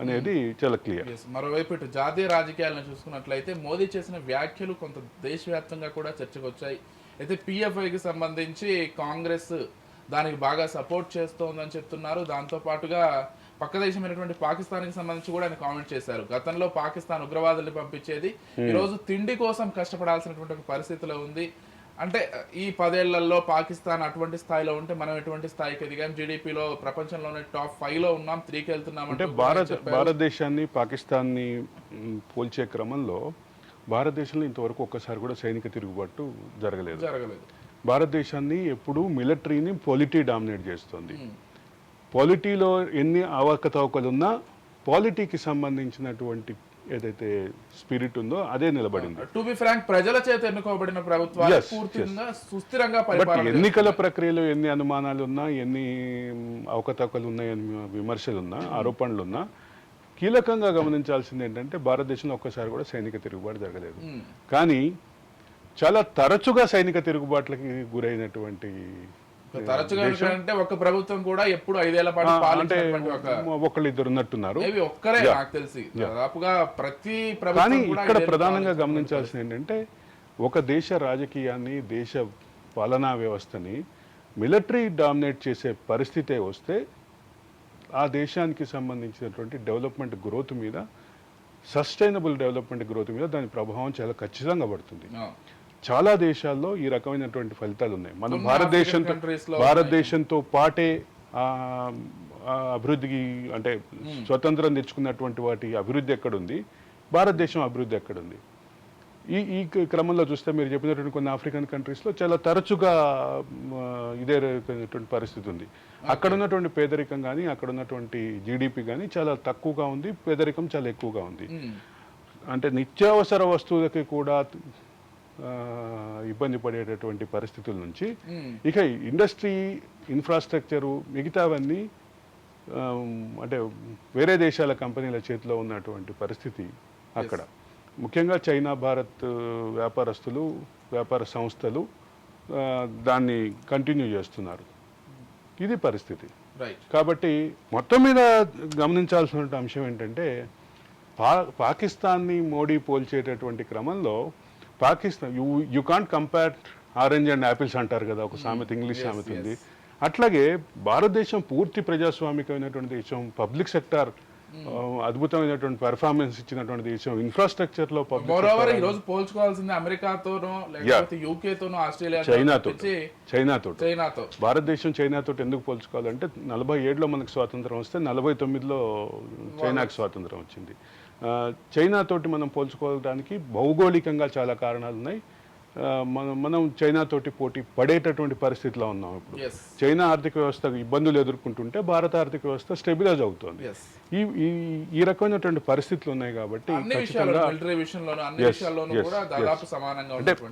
అనేది చాలా క్లియర్. మరోవైపు ఇటు జాతీయ రాజకీయాలను చూసుకున్నట్లయితే మోదీ చేసిన వ్యాఖ్యలు కొంత దేశవ్యాప్తంగా కూడా చర్చకు వచ్చాయి. అయితే పిఎఫ్ఐకి సంబంధించి కాంగ్రెస్ దానికి బాగా సపోర్ట్ చేస్తోందని చెప్తున్నారు. దాంతో పాటుగా పక్క దేశమైనటువంటి పాకిస్తాన్కి సంబంధించి కూడా ఆయన కామెంట్ చేశారు. గతంలో పాకిస్తాన్ ఉగ్రవాదుల్ని పంపించేది, ఈ రోజు తిండి కోసం కష్టపడాల్సినటువంటి ఒక పరిస్థితిలో ఉంది. అంటే ఈ 10 ఏళ్లలో పాకిస్తాన్ అటువంటి స్థాయిలో ఉంటే మనం ఎటువంటి స్థాయికి ఎదిగాం, జీడిపిలో ప్రపంచంలోనే టాప్ 5లో ఉన్నాం, 3కి వెళ్తున్నాం. అంటే భారతదేశాన్ని పాకిస్తాన్ని పోల్చే క్రమంలో భారతదేశంలో ఇంతవరకు ఒక్కసారి కూడా సైనిక తిరుగుబాటు జరగలేదు. భారతదేశాన్ని ఎప్పుడు మిలిటరీని పాలిటీ డామినేట్ చేస్తుంది. పాలిటీలో ఎన్ని అవకతవకలు ఉన్నా పాలిటీకి సంబంధించినటువంటి ఏదైతే స్పిరిట్ ఉందో అదే నిలబడింది. టు బి ఫ్రాంక్, ప్రజల చేత ఎన్నుకోబడిన ప్రభుత్వాలు పూర్తిగా సుస్థిరంగా పరిపాలన. ఎన్నికల ప్రక్రియలో ఎన్ని అనుమానాలు ఉన్నా, ఎన్ని అవకతవకలు ఉన్నాయని విమర్శలు ఉన్నా, ఆరోపణలు ఉన్నా, కీలకంగా గమనించాల్సింది ఏంటంటే భారతదేశంలో ఒక్కసారి కూడా సైనిక తిరుగుబాటు జరగలేదు. కానీ చాలా తరచుగా సైనిక తిరుగుబాట్లకి గురైనటువంటి తరచుగా అంటే ఒక ప్రభుత్వం కూడా ఎప్పుడు 5 ఏళ్ల పాటు ఒకళ్ళు ఇద్దరు ఉన్నట్టున్నారు, ఒక్కరే నాకు తెలిసి దాదాపుగా ప్రతి ప్రభుత్వం. కానీ ఇక్కడ ప్రధానంగా గమనించాల్సింది ఏంటంటే ఒక దేశ రాజకీయాన్ని, దేశ పాలనా వ్యవస్థని మిలిటరీ డామినేట్ చేసే పరిస్థితే వస్తే ఆ దేశానికి సంబంధించినటువంటి డెవలప్మెంట్ గ్రోత్ మీద, సస్టైనబుల్ డెవలప్మెంట్ గ్రోత్ మీద దాని ప్రభావం చాలా ఖచ్చితంగా పడుతుంది. చాలా దేశాల్లో ఈ రకమైనటువంటి ఫలితాలు ఉన్నాయి. మనం భారతదేశంతో పాటే అభివృద్ధికి అంటే స్వతంత్రం తెచ్చుకున్నటువంటి వాటి అభివృద్ధి ఎక్కడుంది, భారతదేశం అభివృద్ధి ఎక్కడుంది. ఈ క్రమంలో చూస్తే మీరు చెప్పినటువంటి కొన్ని ఆఫ్రికన్ కంట్రీస్లో చాలా తరచుగా ఇదే రకమైనటువంటి పరిస్థితి ఉంది. అక్కడ ఉన్నటువంటి పేదరికం కానీ, అక్కడ ఉన్నటువంటి జీడిపి కానీ చాలా తక్కువగా ఉంది, పేదరికం చాలా ఎక్కువగా ఉంది. అంటే నిత్యావసర వస్తువులకి కూడా ఇబ్బంది పడేటటువంటి పరిస్థితుల నుంచి ఇక ఇండస్ట్రీ, ఇన్ఫ్రాస్ట్రక్చరు, మిగతావన్నీ అంటే వేరే దేశాల కంపెనీల చేతిలో ఉన్నటువంటి పరిస్థితి అక్కడ. ముఖ్యంగా చైనా, భారత్ వ్యాపారస్తులు, వ్యాపార సంస్థలు దాన్ని కంటిన్యూ చేస్తున్నారు. ఇది పరిస్థితి. కాబట్టి మొత్తం మీద గమనించాల్సిన అంశం ఏంటంటే పాకిస్తాన్ని మోడీ పోల్చేటటువంటి క్రమంలో Pakistan you can't compare orange and apples అంటారు కదా, ఒక సామెత, ఇంగ్లీష్ సామెత ఉంది. అట్లాగే భారతదేశం పూర్తి ప్రజాస్వామికమైనటువంటి దేశం, పబ్లిక్ సెక్టార్ అద్భుతమైనటువంటి పెర్ఫార్మెన్స్ ఇచ్చినటువంటి దేశం, ఇన్ఫ్రాస్ట్రక్చర్ లో పోల్చుకోవాల్సింది అమెరికాతోనో, యూకేతోనో, ఆస్ట్రేలియా, చైనాతో. భారతదేశం చైనాతో ఎందుకు పోల్చుకోవాలంటే 47లో మనకు స్వాతంత్రం వస్తే 49లో చైనాకి స్వాతంత్రం వచ్చింది. చైనాతోటి మనం పోల్చుకోవడానికి భౌగోళికంగా చాలా కారణాలు ఉన్నాయి. మనం చైనాతోటి పోటీ పడేటటువంటి పరిస్థితిలో ఉన్నాం ఇప్పుడు. చైనా ఆర్థిక వ్యవస్థ ఇబ్బందులు ఎదుర్కొంటుంటే భారత ఆర్థిక వ్యవస్థ స్టెబిలైజ్ అవుతుంది. ఈ రకమైనటువంటి పరిస్థితులు ఉన్నాయి కాబట్టి అంటే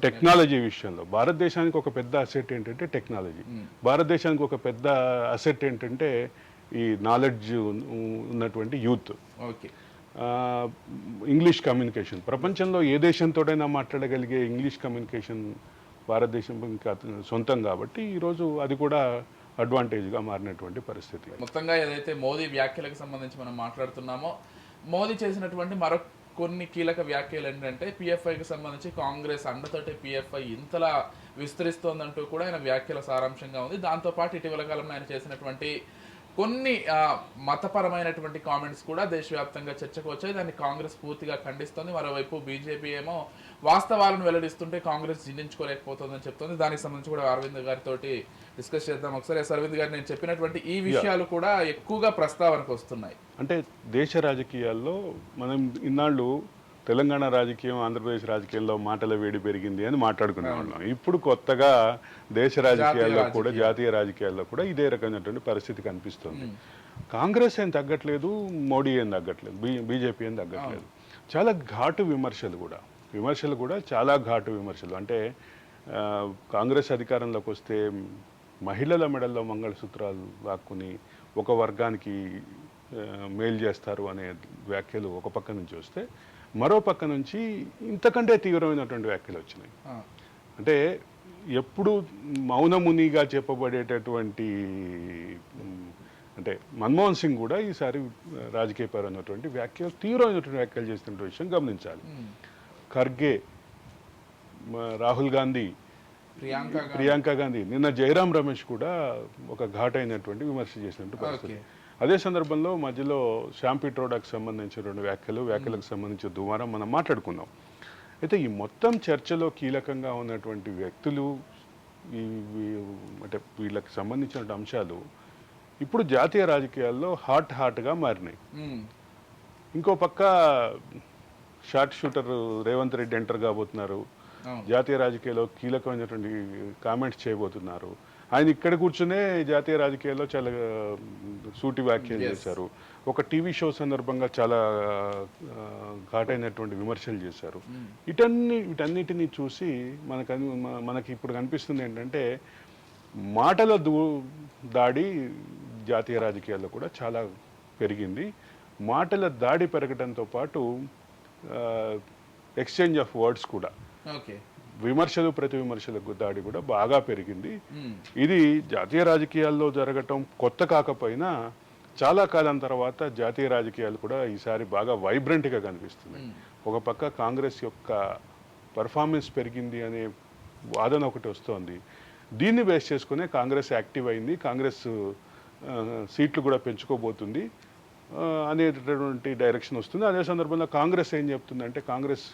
టెక్నాలజీ విషయంలో భారతదేశానికి ఒక పెద్ద అసెట్ ఏంటంటే టెక్నాలజీ. భారతదేశానికి ఒక పెద్ద అసెట్ ఏంటంటే ఈ నాలెడ్జ్ ఉన్నటువంటి యూత్. ఇంగ్లీష్ కమ్యూనికేషన్, ప్రపంచంలో ఏ దేశంతోటైనా మాట్లాడగలిగే ఇంగ్లీష్ కమ్యూనికేషన్ భారతదేశం ఇంకా సొంతం కాబట్టి ఈరోజు అది కూడా అడ్వాంటేజ్గా మారినటువంటి పరిస్థితి. మొత్తంగా ఏదైతే మోదీ వ్యాఖ్యలకు సంబంధించి మనం మాట్లాడుతున్నామో, మోదీ చేసినటువంటి మరో కొన్ని కీలక వ్యాఖ్యలు ఏంటంటే పిఎఫ్ఐకి సంబంధించి కాంగ్రెస్ అండతోటి పిఎఫ్ఐ ఇంతలా విస్తరిస్తోందంటూ కూడా ఆయన వ్యాఖ్యల సారాంశంగా ఉంది. దాంతోపాటు ఇటీవల కాలంలో ఆయన చేసినటువంటి కొన్ని మతపరమైనటువంటి కామెంట్స్ కూడా దేశవ్యాప్తంగా చర్చకు వచ్చాయి. దాన్ని కాంగ్రెస్ పూర్తిగా ఖండిస్తోంది. మరోవైపు బీజేపీ ఏమో వాస్తవాలను వెల్లడిస్తుంటే కాంగ్రెస్ జీర్ణించుకోలేకపోతుందని చెప్తోంది. దానికి సంబంధించి కూడా అరవింద్ గారితో డిస్కస్ చేద్దాం ఒకసారి. అరవింద్ గారు, నేను చెప్పినటువంటి ఈ విషయాలు కూడా ఎక్కువగా ప్రస్తావనకు వస్తున్నాయి. అంటే దేశ రాజకీయాల్లో మనం ఇన్నాళ్ళు తెలంగాణ రాజకీయం, ఆంధ్రప్రదేశ్ రాజకీయాల్లో మాటల వేడి పెరిగింది అని మాట్లాడుకునే వాళ్ళం. ఇప్పుడు కొత్తగా దేశ రాజకీయాల్లో కూడా, జాతీయ రాజకీయాల్లో కూడా ఇదే రకమైనటువంటి పరిస్థితి కనిపిస్తుంది. కాంగ్రెస్ ఏం తగ్గట్లేదు, మోడీ ఏం తగ్గట్లేదు, బీజేపీ ఏం తగ్గట్లేదు. చాలా ఘాటు విమర్శలు కూడా విమర్శలు కూడా చాలా ఘాటు విమర్శలు. అంటే కాంగ్రెస్ అధికారంలోకి వస్తే మహిళల మెడల్లో మంగళసూత్రాలు లాక్కుని ఒక వర్గానికి మేలు చేస్తారు అనే వ్యాఖ్యలు ఒక పక్క నుంచి వస్తే, మరో పక్క నుంచి ఇంతకంటే తీవ్రమైనటువంటి వ్యాఖ్యలు వచ్చినాయి. అంటే ఎప్పుడు మౌనమునిగా చెప్పబడేటటువంటి అంటే మన్మోహన్ సింగ్ కూడా ఈసారి రాజకీయపరమైనటువంటి వ్యాఖ్యలు, తీవ్రమైనటువంటి వ్యాఖ్యలు చేస్తున్న విషయం గమనించాలి. ఖర్గే, రాహుల్ గాంధీ, ప్రియాంక గాంధీ, నిన్న జయరాం రమేష్ కూడా ఒక ఘాటైనటువంటి విమర్శ చేసినట్టు పరిస్థితి. అదే సందర్భంలో మధ్యలో శ్యామ్ పిట్రోడాకు సంబంధించినటువంటి వ్యాఖ్యలకు సంబంధించిన దుమారం మనం మాట్లాడుకున్నాం. అయితే ఈ మొత్తం చర్చలో కీలకంగా ఉన్నటువంటి వ్యక్తులు, అంటే వీళ్ళకి సంబంధించిన అంశాలు ఇప్పుడు జాతీయ రాజకీయాల్లో హాట్గా మారినాయి. ఇంకో పక్క short shooter Revanth Reddy enter కాబోతున్నారు, జాతీయ రాజకీయాల్లో కీలకమైనటువంటి కామెంట్స్ చేయబోతున్నారు. ఆయన ఇక్కడ కూర్చునే జాతీయ రాజకీయాల్లో చాలా సూటి వ్యాఖ్యలు చేశారు. ఒక టీవీ షో సందర్భంగా చాలా ఘాటైనటువంటి విమర్శలు చేశారు. వీటన్నిటిని చూసి మనకి ఇప్పుడు కనిపిస్తుంది ఏంటంటే, మాటల దాడి జాతీయ రాజకీయాల్లో కూడా చాలా పెరిగింది. మాటల దాడి పెరగడంతో పాటు ఎక్స్చేంజ్ ఆఫ్ వర్డ్స్ కూడా, విమర్శలు ప్రతి విమర్శలకు దాడి కూడా బాగా పెరిగింది. ఇది జాతీయ రాజకీయాల్లో జరగటం కొత్త కాకపోయినా చాలా కాలం తర్వాత జాతీయ రాజకీయాలు కూడా ఈసారి బాగా వైబ్రెంట్గా కనిపిస్తున్నాయి. ఒక పక్క కాంగ్రెస్ యొక్క పర్ఫార్మెన్స్ పెరిగింది అనే వాదన ఒకటి వస్తోంది. దీన్ని బేస్ చేసుకునే కాంగ్రెస్ యాక్టివ్ అయింది, కాంగ్రెస్ సీట్లు కూడా పెంచుకోబోతుంది అనేటటువంటి డైరెక్షన్ వస్తుంది. అదే సందర్భంలో కాంగ్రెస్ ఏం చెప్తుందంటే, కాంగ్రెస్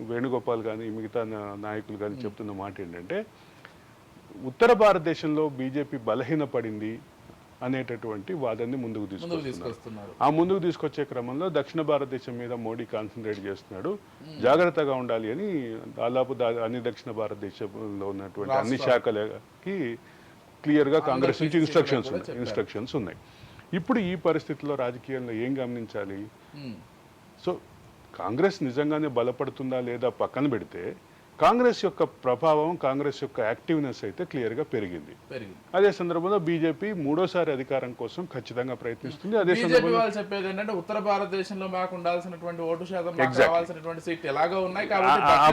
వేణుగోపాల్ కానీ మిగతా నాయకులు కానీ చెప్తున్న మాట ఏంటంటే, ఉత్తర భారతదేశంలో బీజేపీ బలహీనపడింది అనేటటువంటి వాదాన్ని ముందుకు తీసుకొస్తున్నారు. ఆ ముందుకు తీసుకొచ్చే క్రమంలో దక్షిణ భారతదేశం మీద మోడీ కాన్సన్ట్రేట్ చేస్తున్నాడు, జాగ్రత్తగా ఉండాలి అని దాదాపు అన్ని దక్షిణ భారతదేశంలో ఉన్నటువంటి అన్ని శాఖలకి క్లియర్గా కాంగ్రెస్ నుంచి ఇన్స్ట్రక్షన్స్ ఉన్నాయి. ఇప్పుడు ఈ పరిస్థితుల్లో రాజకీయంలో ఏం గమనించాలి? సో కాంగ్రెస్ నిజంగానే బలపడుతుందా లేదా పక్కన పెడితే, కాంగ్రెస్ యొక్క ప్రభావం, కాంగ్రెస్ యొక్క యాక్టివ్నెస్ అయితే క్లియర్గా పెరిగింది. అదే సందర్భంలో బీజేపీ మూడోసారి అధికారం కోసం ఖచ్చితంగా ప్రయత్నిస్తుంది. అదే సందర్భంలో చెప్పేది ఏంటంటే, ఉత్తర భారతదేశంలో మాకు ఉండాల్సినటువంటి ఓటు శాతం, సీట్లు ఎలాగో ఉన్నాయి. ఆ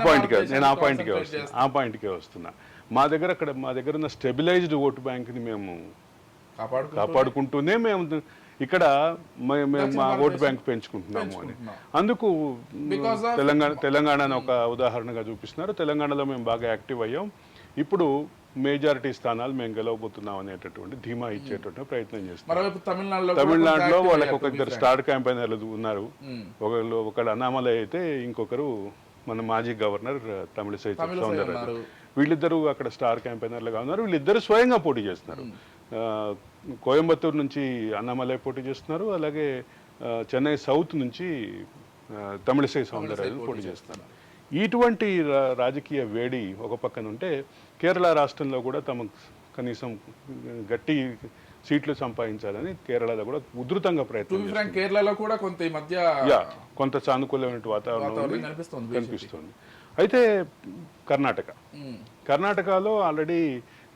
పాయింట్కే వస్తున్నా. మా దగ్గర ఉన్న స్టెబిలైజ్డ్ ఓటు బ్యాంక్ని మేము కాపాడుకుంటూనే మేము ఇక్కడ మా ఓటు బ్యాంక్ పెంచుకుంటున్నాము అని. అందుకు తెలంగాణను ఒక ఉదాహరణగా చూపిస్తున్నారు. తెలంగాణలో మేము బాగా యాక్టివ్ అయ్యాం, ఇప్పుడు మెజారిటీ స్థానాలు మేము గెలవబోతున్నాం అనేటటువంటి ధీమా ఇచ్చేటటువంటి ప్రయత్నం చేస్తున్నారు. తమిళనాడులో వాళ్ళకి ఒక ఇద్దరు స్టార్ క్యాంపెయినర్లు ఉన్నారు. ఒకళ్ళు అన్నామలై అయితే, ఇంకొకరు మన మాజీ గవర్నర్ తమిళిసై సౌందరరాజన్. వీళ్ళిద్దరూ అక్కడ స్టార్ క్యాంపెయినర్లుగా ఉన్నారు. వీళ్ళిద్దరు స్వయంగా పోటీ చేస్తున్నారు. కోయంబత్తూరు నుంచి అన్నామలై పోటీ చేస్తున్నారు, అలాగే చెన్నై సౌత్ నుంచి తమిళిసై సౌందరరాజన్ పోటీ చేస్తున్నారు. ఇటువంటి రాజకీయ వేడి ఒక పక్కన ఉంటే, కేరళ రాష్ట్రంలో కూడా తమకు కనీసం గట్టి సీట్లు సంపాదించాలని కేరళలో కూడా ఉధృతంగా ప్రయత్నం. కేరళలో కూడా కొంత సానుకూలమైన వాతావరణం కనిపిస్తుంది. అయితే కర్ణాటకలో ఆల్రెడీ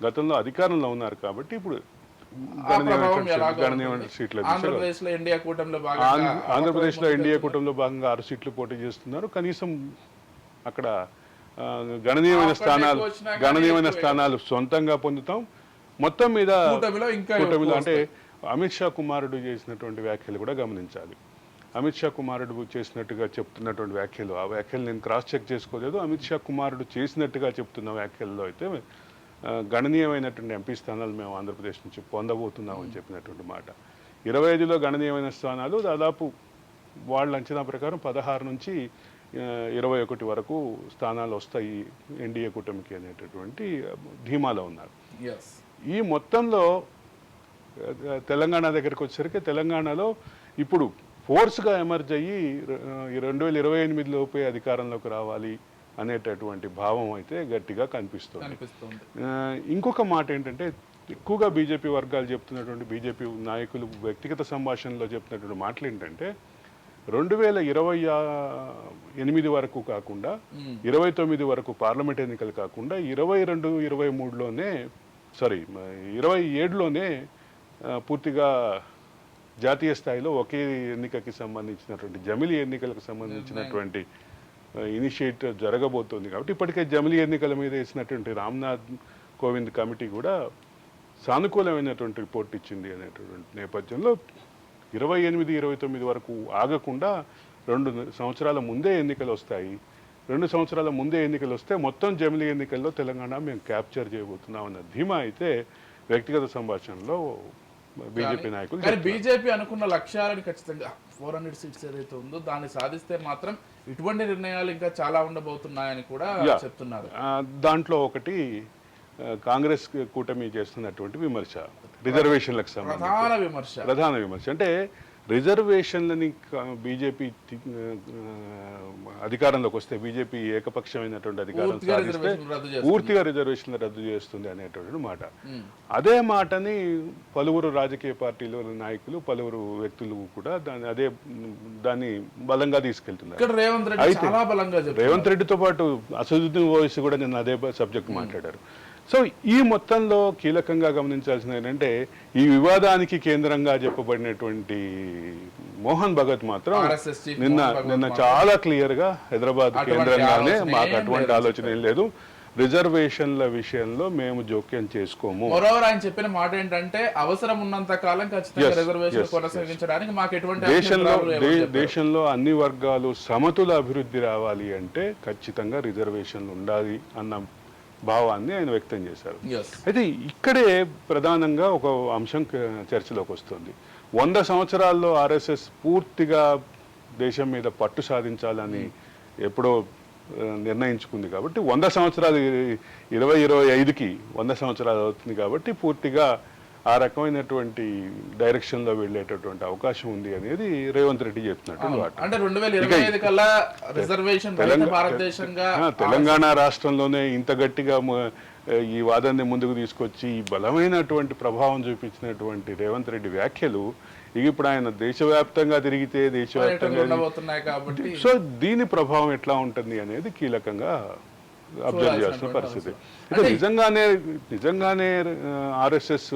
గతంలో అధికారంలో ఉన్నారు కాబట్టి ఇప్పుడు గణనీయమైన సీట్లు. ఆంధ్రప్రదేశ్లో ఎన్డీఏ కూటమిలో భాగంగా 6 సీట్లు పోటీ చేస్తున్నారు. కనీసం అక్కడ గణనీయమైన స్థానాలు సొంతంగా పొందుతాం. మొత్తం మీద కూటమిలో అంటే అమిత్ షా కుమారుడు చేసినటువంటి వ్యాఖ్యలు కూడా గమనించాలి. అమిత్ షా కుమారుడు చేసినట్టుగా చెప్తున్నటువంటి వ్యాఖ్యలు, ఆ వ్యాఖ్యలు నేను క్రాస్ చెక్ చేసుకోలేదు. అమిత్ షా కుమారుడు చేసినట్టుగా చెప్తున్న వ్యాఖ్యల్లో అయితే గణనీయమైనటువంటి ఎంపీ స్థానాలు మేము ఆంధ్రప్రదేశ్ నుంచి పొందబోతున్నామని చెప్పినటువంటి మాట. 25లో గణనీయమైన స్థానాలు దాదాపు వాళ్ళ అంచనా ప్రకారం 16 నుంచి 21 వరకు స్థానాలు వస్తాయి ఎన్డీఏ కూటమికి అనేటటువంటి ధీమాలో ఉన్నారు. ఈ మొత్తంలో తెలంగాణ దగ్గరికి వచ్చేసరికి, తెలంగాణలో ఇప్పుడు ఫోర్స్గా ఎమర్జ్ అయ్యి 2028 లోపే అధికారంలోకి రావాలి అనేటటువంటి భావం అయితే గట్టిగా కనిపిస్తుంది. ఇంకొక మాట ఏంటంటే, ఎక్కువగా బీజేపీ వర్గాలు చెప్తున్నటువంటి, బీజేపీ నాయకులు వ్యక్తిగత సంభాషణలో చెప్తున్నటువంటి మాటలు ఏంటంటే, 2028 వరకు కాకుండా 29 వరకు పార్లమెంట్ ఎన్నికలు కాకుండా 22-23లోనే 27లోనే పూర్తిగా జాతీయ స్థాయిలో ఒకే ఎన్నికకి సంబంధించినటువంటి జమిలీ ఎన్నికలకు సంబంధించినటువంటి ఇనిషియేటివ్ జరగబోతోంది. కాబట్టి ఇప్పటికే జమిలీ ఎన్నికల మీద వేసినటువంటి రామ్నాథ్ కోవింద్ కమిటీ కూడా సానుకూలమైనటువంటి రిపోర్ట్ ఇచ్చింది అనేటువంటి నేపథ్యంలో 28-29 వరకు ఆగకుండా 2 సంవత్సరాల ముందే ఎన్నికలు వస్తాయి. 2 సంవత్సరాల ముందే ఎన్నికలు వస్తే మొత్తం జమిలీ ఎన్నికల్లో తెలంగాణ మేము క్యాప్చర్ చేయబోతున్నాం అన్న ధీమా అయితే వ్యక్తిగత సంభాషణలో బీజేపీ నాయకులు. కానీ బీజేపీ అనుకున్న లక్ష్యాలను ఖచ్చితంగా 400 సీట్స్ ఏదైతే ఉందో దాన్ని సాధిస్తే మాత్రం ఇటువంటి నిర్ణయాలు ఇంకా చాలా ఉండబోతున్నాయని కూడా చెప్తున్నారు. దాంట్లో ఒకటి కాంగ్రెస్ కూటమి చేస్తున్నటువంటి విమర్శ, రిజర్వేషన్లకు సంబంధించి ప్రధాన విమర్శ. అంటే రిజర్వేషన్లని బీజేపీ అధికారంలోకి వస్తే, బీజేపీ ఏకపక్షమైనటువంటి అధికారం సాధిస్తే పూర్తిగా రిజర్వేషన్లు రద్దు చేస్తుంది అనేటువంటి మాట. అదే మాటని పలువురు రాజకీయ పార్టీల నాయకులు, పలువురు వ్యక్తులు కూడా దాన్ని బలంగా తీసుకెళ్తున్నారు. అయితే రేవంత్ రెడ్డితో పాటు అసదుద్దీన్ ఓవైసీ కూడా నిన్న అదే సబ్జెక్ట్ మాట్లాడారు. సో ఈ మొత్తంలో కీలకంగా గమనించాల్సింది ఏంటంటే, ఈ వివాదానికి కేంద్రంగా చెప్పబడినటువంటి మోహన్ భగత్ మాత్రం నిన్న చాలా క్లియర్ గా హైదరాబాద్ కేంద్రంగానే మాకు అటువంటి ఆలోచన ఏం లేదు, రిజర్వేషన్ల విషయంలో మేము జోక్యం చేసుకోము. ఆయన చెప్పిన మాట ఏంటంటే, అవసరం ఉన్నంత కాలం రిజర్వేషన్ కొనసాగించడానికి మాకు ఎటువంటి దేశంలో అన్ని వర్గాలు సమతుల అభివృద్ధి రావాలి అంటే ఖచ్చితంగా రిజర్వేషన్లు ఉండాలి అన్న భావాన్ని ఆయన వ్యక్తం చేశారు. అయితే ఇక్కడే ప్రధానంగా ఒక అంశం చర్చలోకి వస్తుంది. 100 సంవత్సరాల్లో ఆర్ఎస్ఎస్ పూర్తిగా దేశం మీద పట్టు సాధించాలని ఎప్పుడో నిర్ణయించుకుంది కాబట్టి 100 సంవత్సరాలు 2025కి 100 సంవత్సరాలు అవుతుంది కాబట్టి పూర్తిగా ఆ రకమైనటువంటి డైరెక్షన్ లో వెళ్ళేటటువంటి అవకాశం ఉంది అనేది రేవంత్ రెడ్డి చెప్తున్నట్టు. తెలంగాణ రాష్ట్రంలోనే ఇంత గట్టిగా ఈ వాదాన్ని ముందుకు తీసుకొచ్చి బలమైనటువంటి ప్రభావం చూపించినటువంటి రేవంత్ రెడ్డి వ్యాఖ్యలు ఇప్పుడు ఆయన దేశవ్యాప్తంగా తిరిగితే సో దీని ప్రభావం ఎట్లా ఉంటుంది అనేది కీలకంగా అబ్జర్వ్ చేస్తున్న పరిస్థితి. అయితే నిజంగానే ఆర్ఎస్ఎస్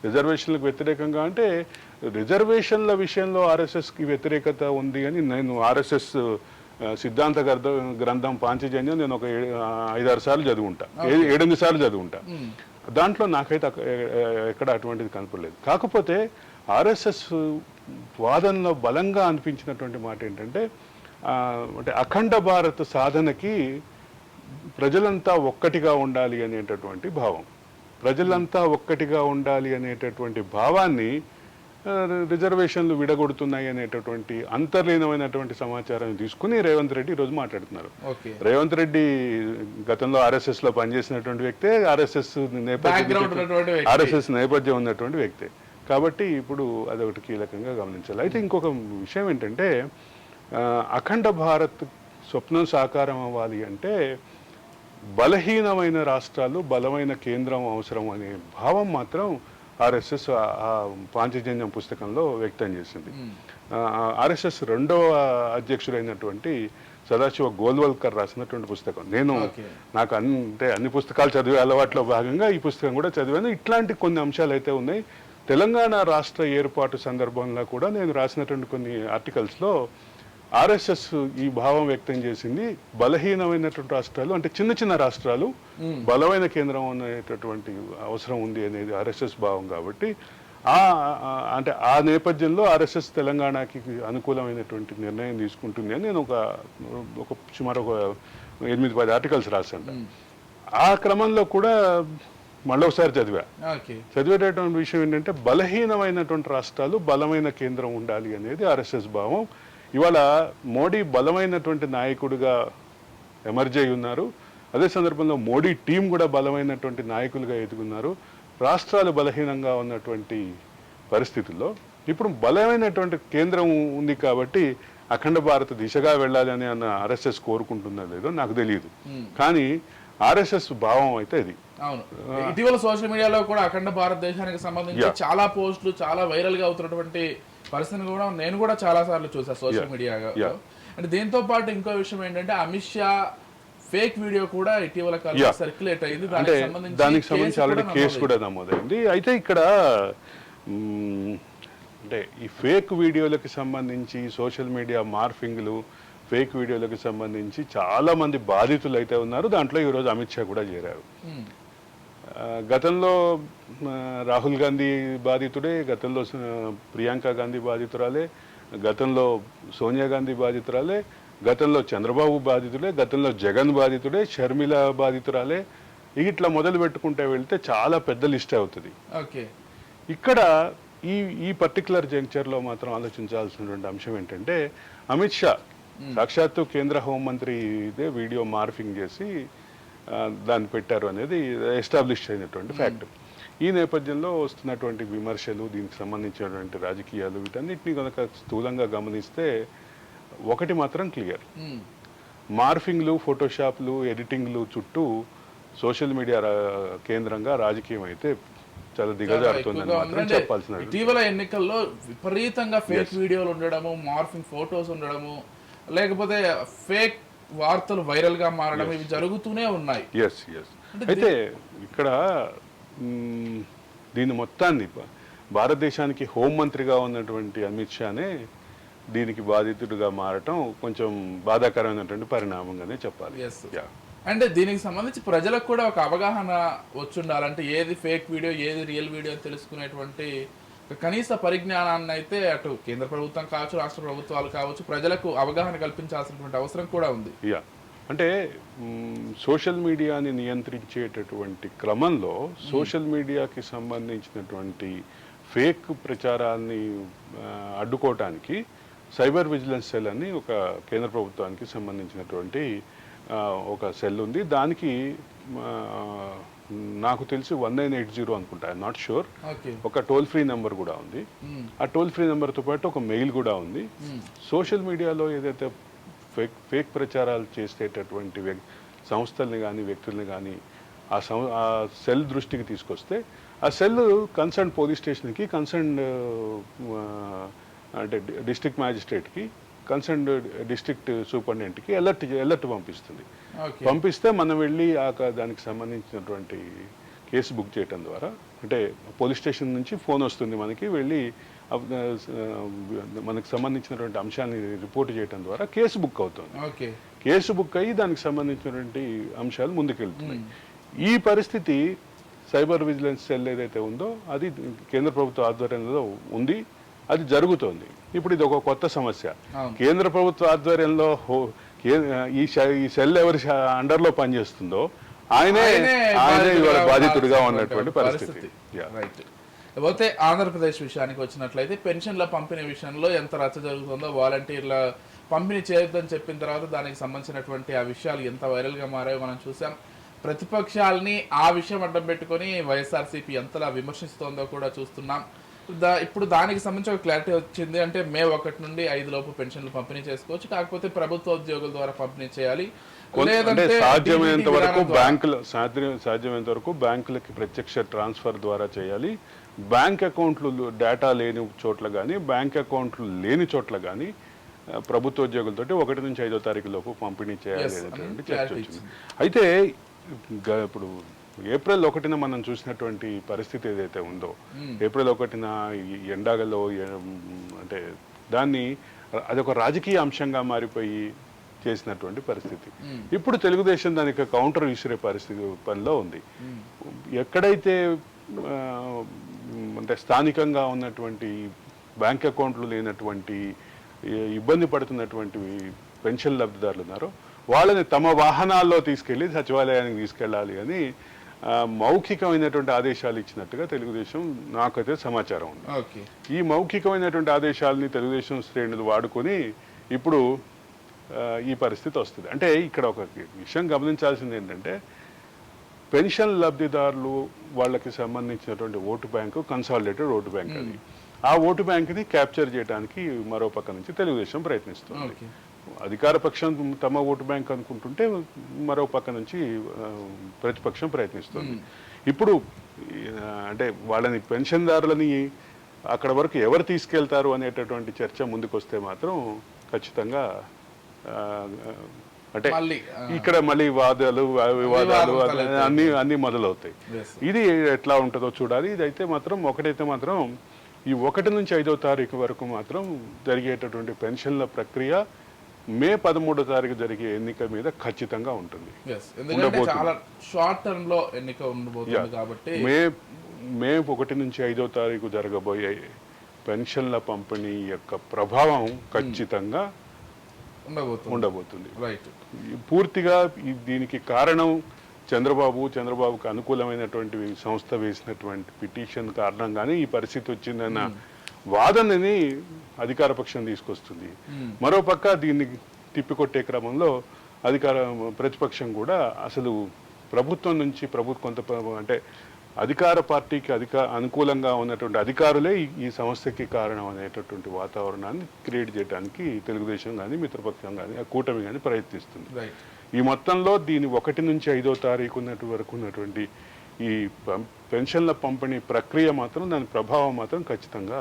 రిజర్వేషన్లకు వ్యతిరేకంగా అంటే, రిజర్వేషన్ల విషయంలో ఆర్ఎస్ఎస్కి వ్యతిరేకత ఉంది అని నేను ఆర్ఎస్ఎస్ సిద్ధాంత గ్రంథం పాంచజన్యం నేను ఒక 5-6 సార్లు చదువుంటా, 7-8 సార్లు చదువుంటా. దాంట్లో నాకైతే ఎక్కడ అటువంటిది కనపడలేదు. కాకపోతే ఆర్ఎస్ఎస్ వాదనలో బలంగా అనిపించినటువంటి మాట ఏంటంటే, అంటే అఖండ భారత్ సాధనకి ప్రజలంతా ఒక్కటిగా ఉండాలి అనేటటువంటి భావం, ప్రజలంతా ఒక్కటిగా ఉండాలి అనేటటువంటి భావాన్ని రిజర్వేషన్లు విడగొడుతున్నాయి అనేటటువంటి అంతర్లీనమైనటువంటి సమాచారాన్ని తీసుకుని రేవంత్ రెడ్డి ఈరోజు మాట్లాడుతున్నారు. రేవంత్ రెడ్డి గతంలో ఆర్ఎస్ఎస్ లో పనిచేసినటువంటి వ్యక్తే, ఆర్ఎస్ఎస్ నేపథ్యం ఉన్నటువంటి వ్యక్తే కాబట్టి ఇప్పుడు అదొకటి కీలకంగా గమనించాలి. అయితే ఇంకొక విషయం ఏంటంటే, అఖండ భారత్ స్వప్నం సాకారం అవ్వాలి అంటే బలహీనమైన రాష్ట్రాలు, బలమైన కేంద్రం అవసరం అనే భావం మాత్రం ఆర్ఎస్ఎస్ ఆ పాంచజన్యం పుస్తకంలో వ్యక్తం చేసింది. ఆర్ఎస్ఎస్ 2వ అధ్యక్షుడైనటువంటి సదాశివ గోల్వల్కర్ రాసినటువంటి పుస్తకం. నాకు అన్ని పుస్తకాలు చదివే అలవాట్లో భాగంగా ఈ పుస్తకం కూడా చదివాను. ఇట్లాంటి కొన్ని అంశాలు అయితే ఉన్నాయి. తెలంగాణ రాష్ట్ర ఏర్పాటు సందర్భంలో కూడా నేను రాసినటువంటి కొన్ని ఆర్టికల్స్లో ఆర్ఎస్ఎస్ ఈ భావం వ్యక్తం చేసింది. బలహీనమైనటువంటి రాష్ట్రాలు అంటే చిన్న చిన్న రాష్ట్రాలు బలమైన కేంద్రం అనేటటువంటి అవసరం ఉంది అనేది ఆర్ఎస్ఎస్ భావం. కాబట్టి అంటే ఆ నేపథ్యంలో ఆర్ఎస్ఎస్ తెలంగాణకి అనుకూలమైనటువంటి నిర్ణయం తీసుకుంటుంది అని నేను సుమారు ఒక 8-10 ఆర్టికల్స్ రాశాను. ఆ క్రమంలో కూడా మళ్ళొకసారి చదివేటటువంటి విషయం ఏంటంటే, బలహీనమైనటువంటి రాష్ట్రాలు బలమైన కేంద్రం ఉండాలి అనేది ఆర్ఎస్ఎస్ భావం. ఇవాళ మోడీ బలమైనటువంటి నాయకుడిగా ఎమర్జ్ అయి ఉన్నారు. అదే సందర్భంలో మోడీ టీం కూడా బలమైనటువంటి నాయకులుగా ఎదుగున్నారు. రాష్ట్రాలు బలహీనంగా ఉన్నటువంటి పరిస్థితుల్లో ఇప్పుడు బలమైనటువంటి కేంద్రం ఉంది కాబట్టి అఖండ భారత దిశగా వెళ్ళాలి అని ఆర్ఎస్ఎస్ కోరుకుంటుందో లేదో నాకు తెలియదు. కానీ ఆర్ఎస్ఎస్ భావం అయితే ఇది. అవును, ఇటీవల సోషల్ మీడియాలో కూడా అఖండ భారతదేశానికి సంబంధించి చాలా పోస్టులు, చాలా వైరల్ గా అవుతున్నటువంటి పర్సన్ కూడా నేను కూడా చాలా సార్లు చూసా సోషల్ మీడియాలో. అంటే దీంతో పాటు ఇంకో విషయం ఏంటంటే అమిత్ షా ఫేక్ వీడియో కూడా ఇటీవల కాలంలో సర్క్యులేట్ అయింది. దానికి సంబంధించి ఆల్రెడీ కేసు కూడా నమోదైంది. అయితే ఇక్కడ అంటే ఈ ఫేక్ వీడియోలకు సంబంధించి సోషల్ మీడియా మార్ఫింగ్లు, ఫేక్ వీడియోలకు సంబంధించి చాలా మంది బాధితులు అయితే ఉన్నారు. దాంట్లో ఈరోజు అమిత్ షా కూడా చేరారు. గతంలో రాహుల్ గాంధీ బాధితుడే, గతంలో ప్రియాంక గాంధీ బాధితురాలే, గతంలో సోనియా గాంధీ బాధితురాలే, గతంలో చంద్రబాబు బాధితుడే, గతంలో జగన్ బాధితుడే, షర్మిల బాధితురాలే. ఇట్లా మొదలు పెట్టుకుంటే వెళ్తే చాలా పెద్ద లిస్ట్ అవుతుంది. ఇక్కడ ఈ పర్టికులర్ జంక్చర్లో మాత్రం ఆలోచించాల్సినటువంటి అంశం ఏంటంటే అమిత్ షా సాక్షాత్తు కేంద్ర హోంమంత్రి ఇదే వీడియో మార్ఫింగ్ చేసి దాన్ని పెట్టారు అనేది ఎస్టాబ్లిష్ అయినటువంటి ఫ్యాక్ట్. ఈ నేపథ్యంలో వస్తున్నటువంటి విమర్శలు, దీనికి సంబంధించినటువంటి రాజకీయాలు, వీటన్నిటిని కనుక స్థూలంగా గమనిస్తే ఒకటి మాత్రం క్లియర్, మార్ఫింగ్లు, ఫోటోషాప్లు, ఎడిటింగ్లు చుట్టూ సోషల్ మీడియా కేంద్రంగా రాజకీయం అయితే చాలా దిగజారుతుందని మాత్రం చెప్పాల్సిన. ఇటీవల ఎన్నికల్లో విపరీతంగా ఫేక్ వీడియోలు ఉండడము, మార్ఫింగ్ ఫోటోస్ ఉండడము, లేకపోతే ఫేక్ వార్తలు వైరల్ గా మారడం, ఇవి జరుగుతూనే ఉన్నాయి. అయితే ఇక్కడ దీని మొత్తాన్ని భారతదేశానికి హోంమంత్రిగా ఉన్నటువంటి అమిత్ షానే దీనికి బాధితుడిగా మారటం కొంచెం బాధాకరమైనటువంటి పరిణామంగానే చెప్పాలి. అంటే దీనికి సంబంధించి ప్రజలకు కూడా ఒక అవగాహన వచ్చి ఉండాలంటే ఏది ఫేక్ వీడియో, ఏది రియల్ వీడియో తెలుసుకునేటువంటి కనీస పరిజ్ఞానాన్ని అయితే అటు కేంద్ర ప్రభుత్వం కావచ్చు, రాష్ట్ర ప్రభుత్వాలు కావచ్చు, ప్రజలకు అవగాహన కల్పించాల్సినటువంటి అవసరం కూడా ఉంది. అంటే సోషల్ మీడియాని నియంత్రించేటటువంటి క్రమంలో సోషల్ మీడియాకి సంబంధించినటువంటి ఫేక్ ప్రచారాన్ని అడ్డుకోవటానికి సైబర్ విజిలెన్స్ సెల్ అని ఒక కేంద్ర ప్రభుత్వానికి సంబంధించినటువంటి ఒక సెల్ ఉంది. దానికి నాకు తెలిసి 1980 అనుకుంటా, ఐఎమ్ నాట్ షూర్, ఒక టోల్ ఫ్రీ నెంబర్ కూడా ఉంది. ఆ టోల్ ఫ్రీ నెంబర్తో పాటు ఒక మెయిల్ కూడా ఉంది. సోషల్ మీడియాలో ఏదైతే ఫేక్ ప్రచారాలు చేసేటటువంటి సంస్థల్ని కానీ వ్యక్తుల్ని కానీ ఆ సెల్ దృష్టికి తీసుకొస్తే ఆ సెల్ కన్సర్న్ పోలీస్ స్టేషన్కి, కన్సర్న్ అంటే డిస్ట్రిక్ట్ మ్యాజిస్ట్రేట్కి, కన్సర్న్ డిస్ట్రిక్ట్ సూపరింటెండెంట్కి అలర్ట్ పంపిస్తుంది. పంపిస్తే మనం వెళ్ళి దానికి సంబంధించినటువంటి కేసు బుక్ చేయడం ద్వారా, అంటే పోలీస్ స్టేషన్ నుంచి ఫోన్ వస్తుంది మనకి, వెళ్ళి మనకు సంబంధించినటువంటి అంశాన్ని రిపోర్ట్ చేయడం ద్వారా కేసు బుక్ అవుతుంది. కేసు బుక్ అయ్యి దానికి సంబంధించినటువంటి అంశాలు ముందుకెళ్తున్నాయి. ఈ పరిస్థితి సైబర్ విజిలెన్స్ సెల్ ఏదైతే ఉందో అది కేంద్ర ప్రభుత్వ ఆధ్వర్యంలో ఉంది, అది జరుగుతోంది. ఇప్పుడు ఇది ఒక కొత్త సమస్య. కేంద్ర ప్రభుత్వ ఆధ్వర్యంలో ఈ సెల్ ఎవరి అండర్లో పనిచేస్తుందో ఆయనే బాధితుడిగా ఉన్నటువంటి పరిస్థితి. పోతే ఆంధ్రప్రదేశ్ విషయానికి వచ్చినట్లయితే పెన్షన్ల పంపిణీ విషయంలో ఎంత రచ్చ జరుగుతుందో, వాలంటీర్ల పంపిణీ చేయొద్దని చెప్పిన తర్వాత దానికి సంబంధించినటువంటి ఆ విషయాలు ఎంత వైరల్గా మారాయో మనం చూసాం. ప్రతిపక్షాలని ఆ విషయం అడ్డం పెట్టుకొని వైఎస్ఆర్సీపీ ఎంతలా విమర్శిస్తోందో కూడా చూస్తున్నాం. ఇప్పుడు దానికి సంబంధించి ఒక క్లారిటీ వచ్చింది. అంటే మే 1 నుండి 5 లోపు పెన్షన్లు పంపిణీ చేసుకోవచ్చు, కాకపోతే ప్రభుత్వ ఉద్యోగుల ద్వారా పంపిణీ చేయాలి. సాధ్యమైనంత వరకు బ్యాంకులకి ప్రత్యక్ష ట్రాన్స్ఫర్ ద్వారా చేయాలి. బ్యాంక్ అకౌంట్లు డేటా లేని చోట్ల కానీ, బ్యాంక్ అకౌంట్లు లేని చోట్ల కానీ ప్రభుత్వ ఉద్యోగులతో 1 నుంచి 5వ తారీఖు లోపు పంపిణీ చేయాలి అనేటువంటి చర్చ వచ్చింది. అయితే ఇప్పుడు ఏప్రిల్ 1న మనం చూసినటువంటి పరిస్థితి ఏదైతే ఉందో, ఏప్రిల్ 1న ఎండాగలో అంటే దాన్ని అదొక రాజకీయ అంశంగా మారిపోయి చేసినటువంటి పరిస్థితి. ఇప్పుడు తెలుగుదేశం దానికి కౌంటర్ విసిరే పనిలో ఉంది. ఎక్కడైతే అంటే స్థానికంగా ఉన్నటువంటి బ్యాంక్ అకౌంట్లు లేనటువంటి ఇబ్బంది పడుతున్నటువంటి పెన్షన్ లబ్ధిదారులు ఉన్నారో వాళ్ళని తమ వాహనాల్లో తీసుకెళ్లి సచివాలయానికి తీసుకెళ్ళాలి అని మౌఖికమైనటువంటి ఆదేశాలు ఇచ్చినట్టుగా తెలుగుదేశం నాకైతే సమాచారం ఉంది. ఈ మౌఖికమైనటువంటి ఆదేశాలని తెలుగుదేశం శ్రేణులు వాడుకొని ఇప్పుడు ఈ పరిస్థితి వస్తుంది. అంటే ఇక్కడ ఒక విషయం గమనించాల్సింది ఏంటంటే, పెన్షన్ లబ్ధిదారులు వాళ్ళకి సంబంధించినటువంటి vote bank consolidated vote bank అది. ఆ ఓటు బ్యాంక్ని క్యాప్చర్ చేయడానికి మరో పక్క నుంచి తెలుగుదేశం ప్రయత్నిస్తుంది. అధికార పక్షం తమ ఓటు బ్యాంక్ అనుకుంటుంటే మరో పక్క నుంచి ప్రతిపక్షం ప్రయత్నిస్తుంది. ఇప్పుడు అంటే వాళ్ళని పెన్షన్దారులని అక్కడ వరకు ఎవరు తీసుకెళ్తారు అనేటటువంటి చర్చ ముందుకొస్తే మాత్రం ఖచ్చితంగా ఆ, అంటే ఇక్కడ మళ్ళీ వాదాలు వివాదాలు అన్ని మొదలవుతాయి. ఇది ఎట్లా ఉంటుందో చూడాలి. ఇదైతే మాత్రం ఒకటైతే మాత్రం ఈ 1 నుంచి 5వ తారీఖు వరకు మాత్రం జరిగేటటువంటి పెన్షన్ల ప్రక్రియ మే 13వ తారీఖు జరిగే ఎన్నిక మీద ఖచ్చితంగా ఉంటుంది. చాలా షార్ట్ టర్మ్ లో ఎన్నిక ఉండబోతుంది కాబట్టి మే 1 నుంచి 5వ తారీఖు జరగబోయే పెన్షన్ల పంపిణీ యొక్క ప్రభావం ఖచ్చితంగా ఉండబోతుంది. పూర్తిగా దీనికి కారణం చంద్రబాబుకు అనుకూలమైనటువంటి సంస్థ వేసినటువంటి పిటిషన్ కారణంగానే ఈ పరిస్థితి వచ్చిందన్న వాదనని అధికార పక్షం తీసుకొస్తుంది. మరోపక్క దీన్ని తిప్పికొట్టే క్రమంలో ప్రతిపక్షం కూడా అసలు ప్రభుత్వం నుంచి కొంత అంటే అధికార పార్టీకి అనుకూలంగా ఉన్నటువంటి అధికారులే ఈ సమస్యకి కారణం అనేటటువంటి వాతావరణాన్ని క్రియేట్ చేయడానికి తెలుగుదేశం కానీ మిత్రపక్షం కానీ కూటమి కానీ ప్రయత్నిస్తుంది. ఈ మొత్తంలో దీని 1 నుంచి 5వ తారీఖు వరకు ఉన్నటువంటి ఈ పెన్షన్ల పంపిణీ ప్రక్రియ మాత్రం దాని ప్రభావం మాత్రం ఖచ్చితంగా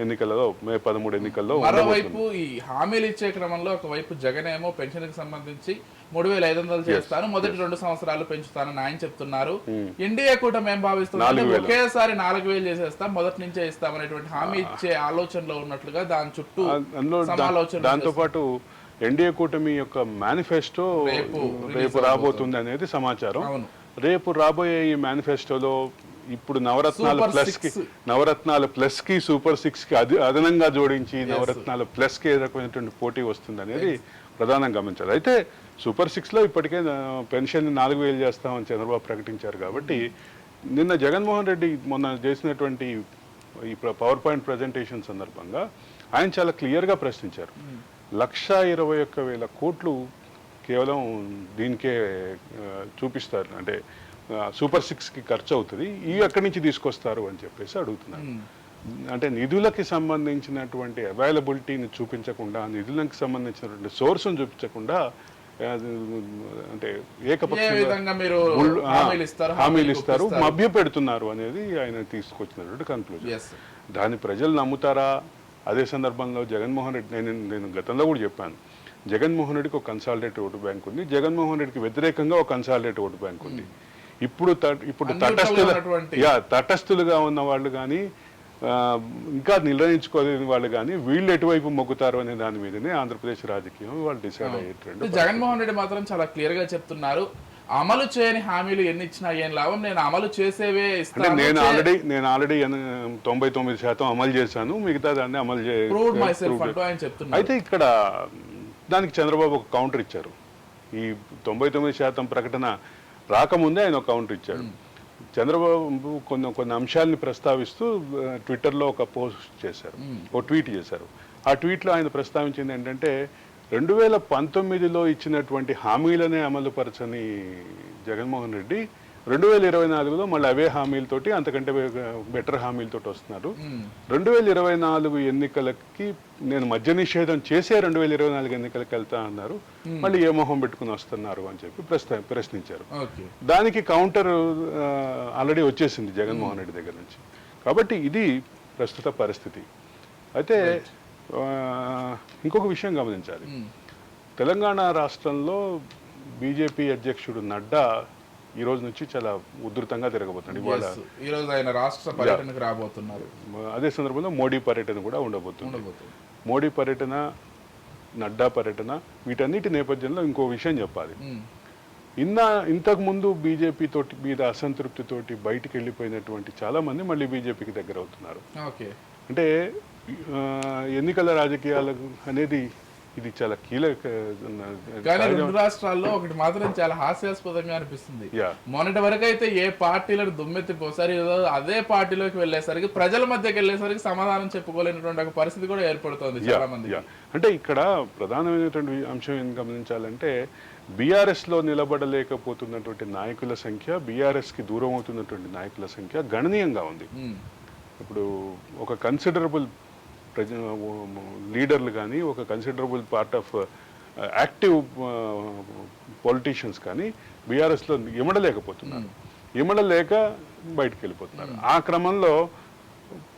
ఎన్నికలలో మే 13 ఎన్నికల్లో. మరోవైపు ఈ హామీలు ఇచ్చే క్రమంలో ఒకవైపు జగన్ ఏమో పెన్షన్ కి సంబంధించి 3,500 చేస్తాను, మొదటి 2 సంవత్సరాలు పెంచుతానని ఆయన చెప్తున్నారు. ఎన్డీఏ కూటమి ఏం భావిస్తుంది, ఒకేసారి 4,000 చేసేస్తాం, మొదటి నుంచే ఇస్తాం అనేటువంటి హామీ ఇచ్చే ఆలోచనలో ఉన్నట్లుగా దాని చుట్టూ సమాలోచన. దాంతో పాటు ఎన్డీఏ కూటమి యొక్క మేనిఫెస్టో రేపు రాబోతుంది అనేది సమాచారం. రేపు రాబోయే ఈ మేనిఫెస్టోలో ఇప్పుడు నవరత్నాల ప్లస్ కి సూపర్ 6 కి అదనంగా జోడించి నవరత్నాల ప్లస్ కి ఏ రకమైనటువంటి పోటీ వస్తుంది అనేది ప్రధానంగా గమనించాలి. అయితే సూపర్ 6 లో ఇప్పటికే పెన్షన్ 4,000 చేస్తామని చంద్రబాబు ప్రకటించారు. కాబట్టి నిన్న జగన్మోహన్ రెడ్డి మొన్న చేసినటువంటి ఈ పవర్ పాయింట్ ప్రజెంటేషన్ సందర్భంగా ఆయన చాలా క్లియర్గా ప్రశ్నించారు. 1,21,000 కోట్లు కేవలం దీనికే చూపిస్తారు, అంటే సూపర్ 6 కి ఖర్చు అవుతుంది, ఇవి ఎక్కడి నుంచి తీసుకొస్తారు అని చెప్పేసి అడుగుతున్నారు. అంటే నిధులకి సంబంధించినటువంటి అవైలబిలిటీని చూపించకుండా, నిధులకు సంబంధించినటువంటి సోర్స్ను చూపించకుండా, అంటే ఏకపక్షంగా హామీలు ఇస్తారు, మభ్య పెడుతున్నారు అనేది ఆయన తీసుకొచ్చినటువంటి కన్క్లూజన్. దాన్ని ప్రజలు నమ్ముతారా? అదే సందర్భంలో జగన్మోహన్ రెడ్డి, నేను గతంలో కూడా చెప్పాను, జగన్మోహన్ రెడ్డికి ఒక కన్సాలిడేటెడ్ ఓటు బ్యాంక్ ఉంది, జగన్మోహన్ రెడ్డికి వ్యతిరేకంగా ఒక కన్సాలిడేటెడ్ ఓటు బ్యాంక్ ఉంది. ఇప్పుడు తటస్థులుగా ఉన్న వాళ్ళు కానీ, ఇంకా నిర్ణయించుకోలేని వాళ్ళు కానీ వీళ్ళు ఎటువైపు మొగ్గుతారు అనే దాని మీదనే ఆంధ్రప్రదేశ్ రాజకీయం వాళ్ళు డిసైడ్ అయ్యేటండి. జగన్మోహన్ రెడ్డి మాత్రం చాలా క్లియర్ గా చెప్తున్నారు, అమలు చేయని హామీలు ఎన్ని ఇచ్చినా ఏం లాభం, నేను అమలు చేసేవే ఇస్తాను. నేను ఆల్రెడీ 99% అమలు చేశాను, మిగతా దాన్ని అమలు చేస్తున్నారు. అయితే ఇక్కడ దానికి చంద్రబాబు ఒక కౌంటర్ ఇచ్చారు. ఈ 99% ప్రకటన రాకముందే ఆయన ఒక కౌంటర్ ఇచ్చాడు. చంద్రబాబు కొన్ని అంశాలని ప్రస్తావిస్తూ ట్విట్టర్లో ఒక పోస్ట్ చేశారు, ఒక ట్వీట్ చేశారు. ఆ ట్వీట్లో ఆయన ప్రస్తావించింది ఏంటంటే 2019లో ఇచ్చినటువంటి హామీలనే అమలుపరచని జగన్మోహన్ రెడ్డి 2024లో మళ్ళీ అవే హామీలతోటి, అంతకంటే బెటర్ హామీలతోటి వస్తున్నారు. 2024 ఎన్నికలకి నేను మద్య నిషేధం చేసే 2024 ఎన్నికలకి వెళ్తా అన్నారు, మళ్ళీ ఏ మొహం పెట్టుకుని వస్తున్నారు అని చెప్పి ప్రశ్నించారు. దానికి కౌంటర్ ఆల్రెడీ వచ్చేసింది జగన్మోహన్ రెడ్డి దగ్గర నుంచి. కాబట్టి ఇది ప్రస్తుత పరిస్థితి. అయితే ఇంకొక విషయం గమనించాలి, తెలంగాణ రాష్ట్రంలో బీజేపీ అధ్యక్షుడు నడ్డా ఈ రోజు నుంచి చాలా ఉధృతంగా తిరగబోతున్నాడు. ఈ రోజు ఆయన రాష్ట్ర పర్యటనకు రాబోతున్నారు. అదే సందర్భంలో మోడీ పర్యటన కూడా ఉండబోతుంది. మోడీ పర్యటన, నడ్డా పర్యటన, వీటన్నిటి నేపథ్యంలో ఇంకో విషయం చెప్పాలి. ఇంతకు ముందు బీజేపీ తోటి మీద అసంతృప్తితోటి బయటికి వెళ్ళిపోయినటువంటి చాలా మంది మళ్ళీ బీజేపీకి దగ్గర అవుతున్నారు. అంటే ఎన్నికల రాజకీయాలు అనేది ఇది చాలా కీలక. కానీ 2 రాష్ట్రాల్లో ఒకటి మాత్రం చాలా హాస్యాస్పదంగా అనిపిస్తుంది. మొన్నటి వరకు అయితే ఏ పార్టీలను దుమ్మెత్తిపోసారి అదే పార్టీలోకి వెళ్ళేసరికి, ప్రజల మధ్యకి వెళ్ళేసరికి సమాధానం చెప్పుకోలేనటువంటి ఒక పరిస్థితి కూడా ఏర్పడుతోంది చాలా మంది. అంటే ఇక్కడ ప్రధానమైనటువంటి అంశం ఏం గమనించాలంటే, బీఆర్ఎస్ లో నిలబడలేకపోతున్నటువంటి నాయకుల సంఖ్య, బీఆర్ఎస్ కి దూరం అవుతున్నటువంటి నాయకుల సంఖ్య గణనీయంగా ఉంది. ఇప్పుడు ఒక కన్సిడరబుల్ లీడర్లు కానీ, ఒక considerable part of active politicians కానీ బీఆర్ఎస్లో ఇమడలేకపోతున్నారు, ఇమడలేక బయటకు వెళ్ళిపోతున్నారు. ఆ క్రమంలో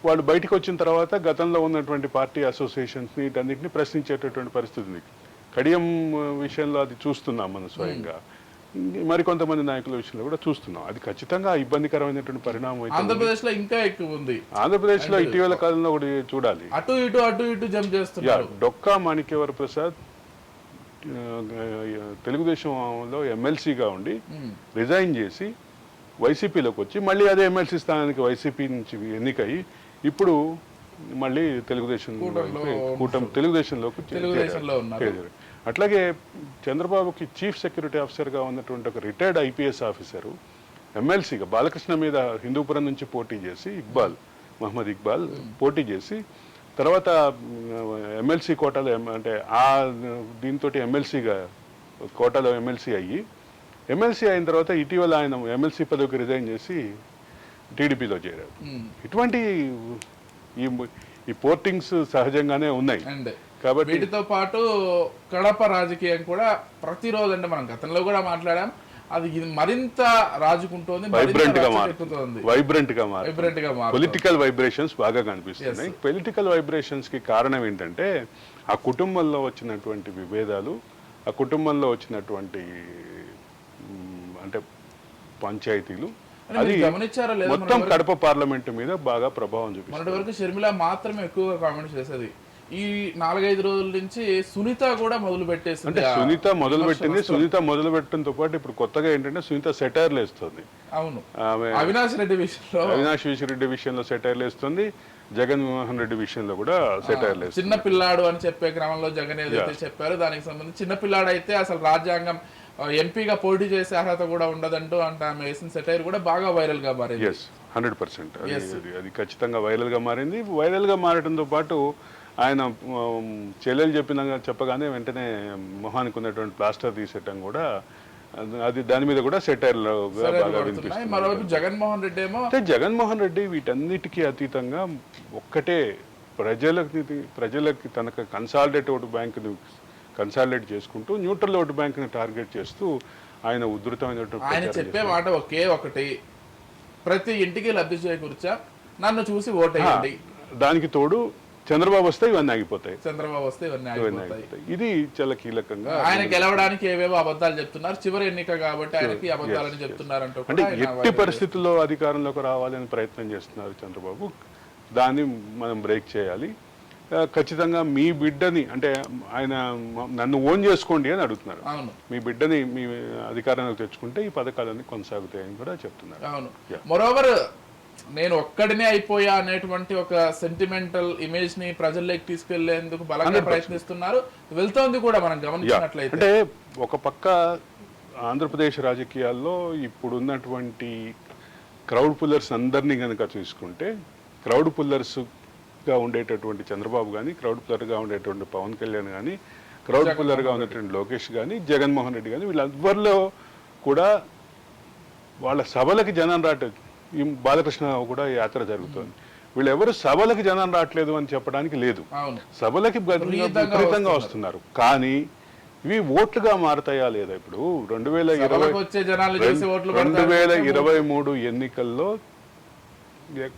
వాళ్ళు బయటకు వచ్చిన తర్వాత గతంలో ఉన్నటువంటి పార్టీ అసోసియేషన్స్ని వీటన్నిటిని ప్రశ్నించేటటువంటి పరిస్థితి ఉంది. కడియం విషయంలో అది చూస్తున్నాం మనం స్వయంగా, మరికొంతమంది నాయకుల విషయంలో కూడా చూస్తున్నాం. అది ఖచ్చితంగా ఇబ్బందికరమైనటువంటి పరిణామం అయితే ఆంధ్రప్రదేశ్ లో ఇంకా ఎక్కువ ఉంది. ఆంధ్రప్రదేశ్ లో ఇటీవల కాలంలో ఒకటి చూడాలి, అటు ఇటు జంప్ చేస్తున్నారు. డొక్కా మాణిక్యవర ప్రసాద్ తెలుగుదేశంలో ఎమ్మెల్సీగా ఉండి రిజైన్ చేసి వైసీపీలోకి వచ్చి మళ్ళీ అదే ఎమ్మెల్సీ స్థానానికి వైసీపీ నుంచి ఎన్నికయి ఇప్పుడు మళ్ళీ తెలుగుదేశంలోకి చేరారు. అట్లాగే చంద్రబాబుకి చీఫ్ సెక్యూరిటీ ఆఫీసర్గా ఉన్నటువంటి ఒక రిటైర్డ్ ఐపీఎస్ ఆఫీసరు ఎమ్మెల్సీగా బాలకృష్ణ మీద హిందూపురం నుంచి పోటీ చేసి మహమ్మద్ ఇక్బాల్ పోటీ చేసి తర్వాత ఎమ్మెల్సీ కోటాలో అంటే దీంతో ఎమ్మెల్సీగా కోటాలో ఎమ్మెల్సీ అయ్యి ఎమ్మెల్సీ అయిన తర్వాత ఇటీవల ఆయన ఎమ్మెల్సీ పదవికి రిజైన్ చేసి టీడీపీలో చేరారు. ఇటువంటి ఈ పోర్టింగ్స్ సహజంగానే ఉన్నాయి. కాబట్టి వీటితో పాటు కడప రాజకీయం కూడా ప్రతిరోజు, అంటే మనం గతంలో కూడా మాట్లాడాం, అది మరింత రాజుకుంటోంది, వైబ్రెంట్ గా పొలిటికల్ వైబ్రేషన్స్ బాగా కనిపిస్తున్నాయి. పొలిటికల్ వైబ్రేషన్స్ కి కారణం ఏంటంటే ఆ కుటుంబంలో వచ్చినటువంటి విభేదాలు, ఆ కుటుంబంలో వచ్చినటువంటి అంటే పంచాయతీలు, అది మొత్తం కడప పార్లమెంట్ మీద బాగా ప్రభావం చూపిస్తుంది. మొన్నటి వరకు షర్మిల మాత్రమే ఎక్కువగా కామెంట్స్ చేసేది. ఈ 4-5 రోజుల నుంచి సునీత కూడా మొదలు పెట్టేసింది. అంటే సునీత మొదలు పెట్టడంతో పాటు ఇప్పుడు కొత్తగా ఏంటంటే సునీత సెటైర్లు వేస్తుంది. అవును, అవినాష్ రెడ్డి విషయంలో సెటైర్లు వేస్తుంది, జగన్మోహన్ రెడ్డి విషయంలో కూడా సెటైర్లు వేస్తుంది. చిన్న పిల్లాడు అని చెప్పే క్రమంలో జగన్ ఏదైతే చెప్పారో దానికి సంబంధించి చిన్న పిల్లాడు అయితే అసలు రాజ్యాంగం ఎంపీగా పోటీ చేసే అర్హత కూడా ఉండదంటూ అంటే ఆమె వేసిన సెటైర్ కూడా బాగా వైరల్ గా మారింది. 100% అది ఖచ్చితంగా వైరల్ గా మారింది. వైరల్ గా మారడంతో పాటు ఆయన చెల్లెలు చెప్పగానే వెంటనే మొహానికి ఉన్నటువంటి ప్లాస్టర్ తీసేయటం కూడా, అది దాని మీద కూడా సెటైర్లు బాగా వినిపిస్తుంది. జగన్మోహన్ రెడ్డి వీటన్నిటికీ అతీతంగా ఒక్కటే ప్రజలకి తనకు కన్సాలిడేట్ ఓటు బ్యాంకుని కన్సాలిడేట్ చేసుకుంటూ న్యూట్రల్ ఓటు బ్యాంకుని టార్గెట్ చేస్తూ ఆయన ఉధృతమైనటువంటి ఆయన చెప్పే మాట ఒకే ఒకటి, ప్రతి ఇంటికి లబ్ధి చేకూర్చా, నన్ను చూసి ఓటేయండి. దానికి తోడు చంద్రబాబు వస్తే ఇవన్నీ ఆగిపోతాయి. ఇది చాలా కీలకంగా. ఆయన గెలవడానికి ఏవేవో అబద్ధాలు చెప్తున్నారు, చివరి ఎన్నిక కాబట్టి ఆయనకి అబద్ధాలని చెప్తున్నారు అంటూ అంటే ఎట్టి పరిస్థితుల్లో అధికారంలోకి రావాలని ప్రయత్నం చేస్తున్నారు చంద్రబాబు. దాన్ని మనం బ్రేక్ చేయాలి. ఖచ్చితంగా మీ బిడ్డని, అంటే ఆయన నన్ను ఓన్ చేసుకోండి అని అడుగుతున్నారు. మీ బిడ్డని మీ అధికారంలోకి తెచ్చుకుంటే ఈ పథకాలన్నీ కొనసాగుతాయని కూడా చెప్తున్నారు. అవును, మరోవర్ నేను ఒక్కడినే అయిపోయా అనేటువంటి ఒక సెంటిమెంటల్ ఇమేజ్ ని ప్రజల్లోకి తీసుకెళ్లేందుకు బలంగా ప్రయత్నిస్తున్నారు, వెళ్తోంది కూడా మనం గమనించినట్లయితే. అంటే ఒక పక్క ఆంధ్రప్రదేశ్ రాజకీయాల్లో ఇప్పుడున్నటువంటి క్రౌడ్ పుల్లర్స్ అందరినీ కనుక చూసుకుంటే, క్రౌడ్ పుల్లర్స్ గా ఉండేటటువంటి చంద్రబాబు కానీ, క్రౌడ్ పుల్లర్ గా ఉండేటువంటి పవన్ కళ్యాణ్ కానీ, క్రౌడ్ పుల్లర్ గా ఉండేటువంటి లోకేష్ కానీ, జగన్మోహన్ రెడ్డి కానీ, వీళ్ళందరిలో కూడా వాళ్ళ సభలకి జనం రావట్లేదు. ఈ బాలకృష్ణ కూడా యాత్ర జరుగుతుంది. వీళ్ళెవరు సభలకి జనం రావట్లేదు అని చెప్పడానికి లేదు, సభలకి విపరీతంగా వస్తున్నారు. కానీ ఇవి ఓట్లుగా మారతాయా లేదా? ఇప్పుడు 2023 ఎన్నికల్లో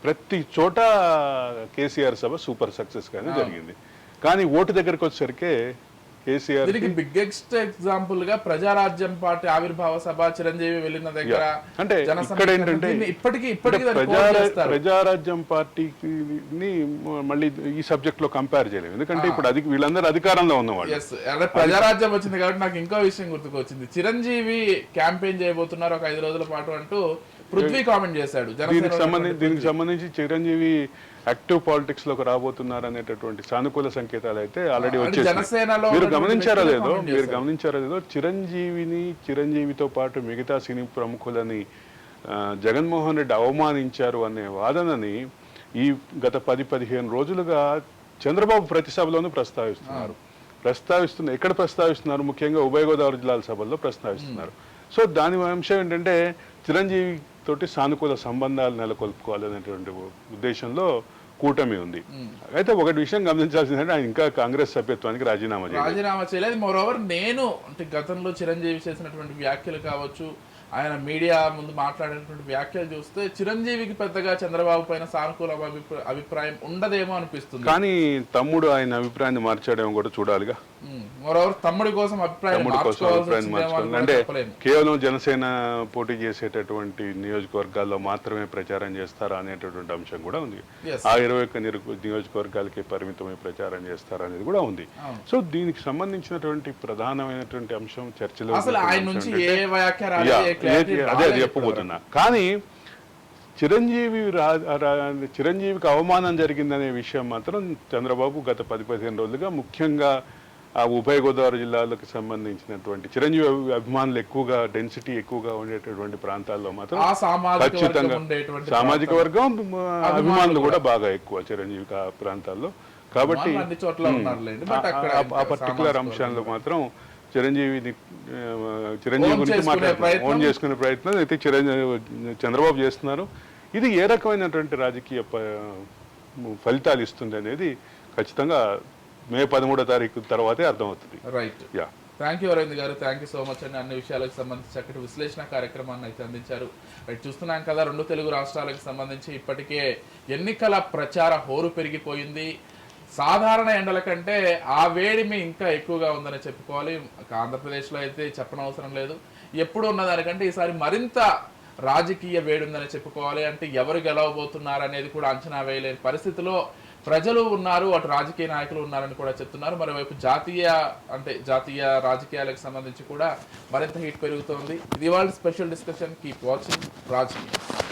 ప్రతి చోట కేసీఆర్ సభ సూపర్ సక్సెస్ గానే జరిగింది. కానీ ఓటు దగ్గరకు వచ్చేసరికి కేసీఆర్ బిగ్గెస్ట్ ఎగ్జాంపుల్ గా ప్రజారాజ్యం పార్టీ ఆవిర్భావ సభ చిరంజీవి వెళ్ళిన దగ్గర, అంటే ఇక్కడ ఏంటంటే ప్రజారాజ్యం పార్టీని మళ్ళీ ఈ సబ్జెక్ట్ లో కంపేర్ చేయలేము, ఎందుకంటే ఇప్పుడు వీళ్ళందరూ అధికారంలో ఉన్నవాళ్ళు. ప్రజారాజ్యం వచ్చింది కాబట్టి నాకు ఇంకో విషయం గుర్తుకొచ్చింది. చిరంజీవి క్యాంపెయిన్ చేయబోతున్నారు ఒక 5 రోజుల పాటు అంటూ పృథ్వీ కామెంట్ చేశాడు. దీనికి సంబంధించి చిరంజీవి యాక్టివ్ పాలిటిక్స్ లోకి రాబోతున్నారు అనేటటువంటి సానుకూల సంకేతాలు అయితే ఆల్రెడీ వచ్చేసాయి. మీరు గమనించారా లేదో చిరంజీవితో పాటు మిగతా సినీ ప్రముఖులని జగన్మోహన్ రెడ్డి అవమానించారు అనే వాదనని ఈ గత 10-15 రోజులుగా చంద్రబాబు ప్రతి సభలోనూ ఎక్కడ ప్రస్తావిస్తున్నారు? ముఖ్యంగా ఉభయ గోదావరి జిల్లాల సభల్లో ప్రస్తావిస్తున్నారు. సో దాని అంశం ఏంటంటే చిరంజీవి తోటి సానుకూల సంబంధాలు నెలకొల్పుకోవాలనేటువంటి ఉద్దేశంలో కూటమి ఉంది. అయితే ఒకటి విషయం గమనించాల్సిందంటే ఆయన ఇంకా కాంగ్రెస్ సభ్యత్వానికి రాజీనామా చేయలేదు. మరోవర్ నేను అంటే గతంలో చిరంజీవి చేసినటువంటి వ్యాఖ్యలు కావచ్చు, ఆయన మీడియా ముందు మాట్లాడేటువంటి వ్యాఖ్యలు చూస్తే చిరంజీవికి పెద్దగా చంద్రబాబు పైన సానుకూల అభిప్రాయం ఉండదేమో అనిపిస్తుంది. కానీ తమ్ముడు ఆయన అభిప్రాయాన్ని మార్చాడేమో కూడా చూడాలిగా. మరోవర్ తమ్ముడి కోసం అభిప్రాయం అంటే కేవలం జనసేన పోటీ చేసేటటువంటి నియోజకవర్గాల్లో మాత్రమే ప్రచారం చేస్తారా అనేటటువంటి అంశం కూడా ఉంది. ఆ 21 నియోజకవర్గాలకి పరిమితమై ప్రచారం చేస్తారా అనేది కూడా ఉంది. సో దీనికి సంబంధించినటువంటి ప్రధానమైనటువంటి అంశం చర్చలో అదే చెప్పబోతున్నా. కానీ చిరంజీవికి అవమానం జరిగిందనే విషయం మాత్రం చంద్రబాబు గత 10-15 రోజులుగా ముఖ్యంగా ఆ ఉభయ గోదావరి జిల్లాలకు సంబంధించినటువంటి చిరంజీవి అభిమానులు ఎక్కువగా డెన్సిటీ ఎక్కువగా ఉండేటటువంటి ప్రాంతాల్లో మాత్రం ఖచ్చితంగా సామాజిక వర్గం అభిమానులు కూడా బాగా ఎక్కువ చిరంజీవి ఆ ప్రాంతాల్లో. కాబట్టి ఆ పర్టికులర్ అంశాల్లో మాత్రం చిరంజీవి గురించి ఓన్ చేసుకునే ప్రయత్నం అయితే చంద్రబాబు చేస్తున్నారు. ఇది ఏ రకమైనటువంటి రాజకీయ ఫలితాలు ఇస్తుంది అనేది ఖచ్చితంగా మే 13వ తారీఖు తర్వాతే అర్థమవుతుంది. రైట్. థ్యాంక్ యూ అరవింద్ గారు, థ్యాంక్ యూ సో మచ్ అండి. అన్ని విషయాలకు సంబంధించి చక్కటి విశ్లేషణ కార్యక్రమాన్ని అయితే అందించారు. రైట్, చూస్తున్నాం కదా 2 తెలుగు రాష్ట్రాలకు సంబంధించి ఇప్పటికే ఎన్నికల ప్రచార హోరు పెరిగిపోయింది. సాధారణ ఎండల కంటే ఆ వేడిమి ఇంకా ఎక్కువగా ఉందని చెప్పుకోవాలి. ఆంధ్రప్రదేశ్లో అయితే చెప్పనవసరం లేదు. ఎప్పుడు ఉన్నదానికంటే ఈసారి మరింత రాజకీయ వేడి ఉందని చెప్పుకోవాలి. అంటే ఎవరు గెలవబోతున్నారు అనేది కూడా అంచనా వేయలేని పరిస్థితిలో ప్రజలు ఉన్నారు, అటు రాజకీయ నాయకులు ఉన్నారని కూడా చెప్తున్నారు. మరోవైపు జాతీయ రాజకీయాలకు సంబంధించి కూడా మరింత హీట్ పెరుగుతోంది. ఇది వాళ్ళ special discussion. Keep watching Raj news.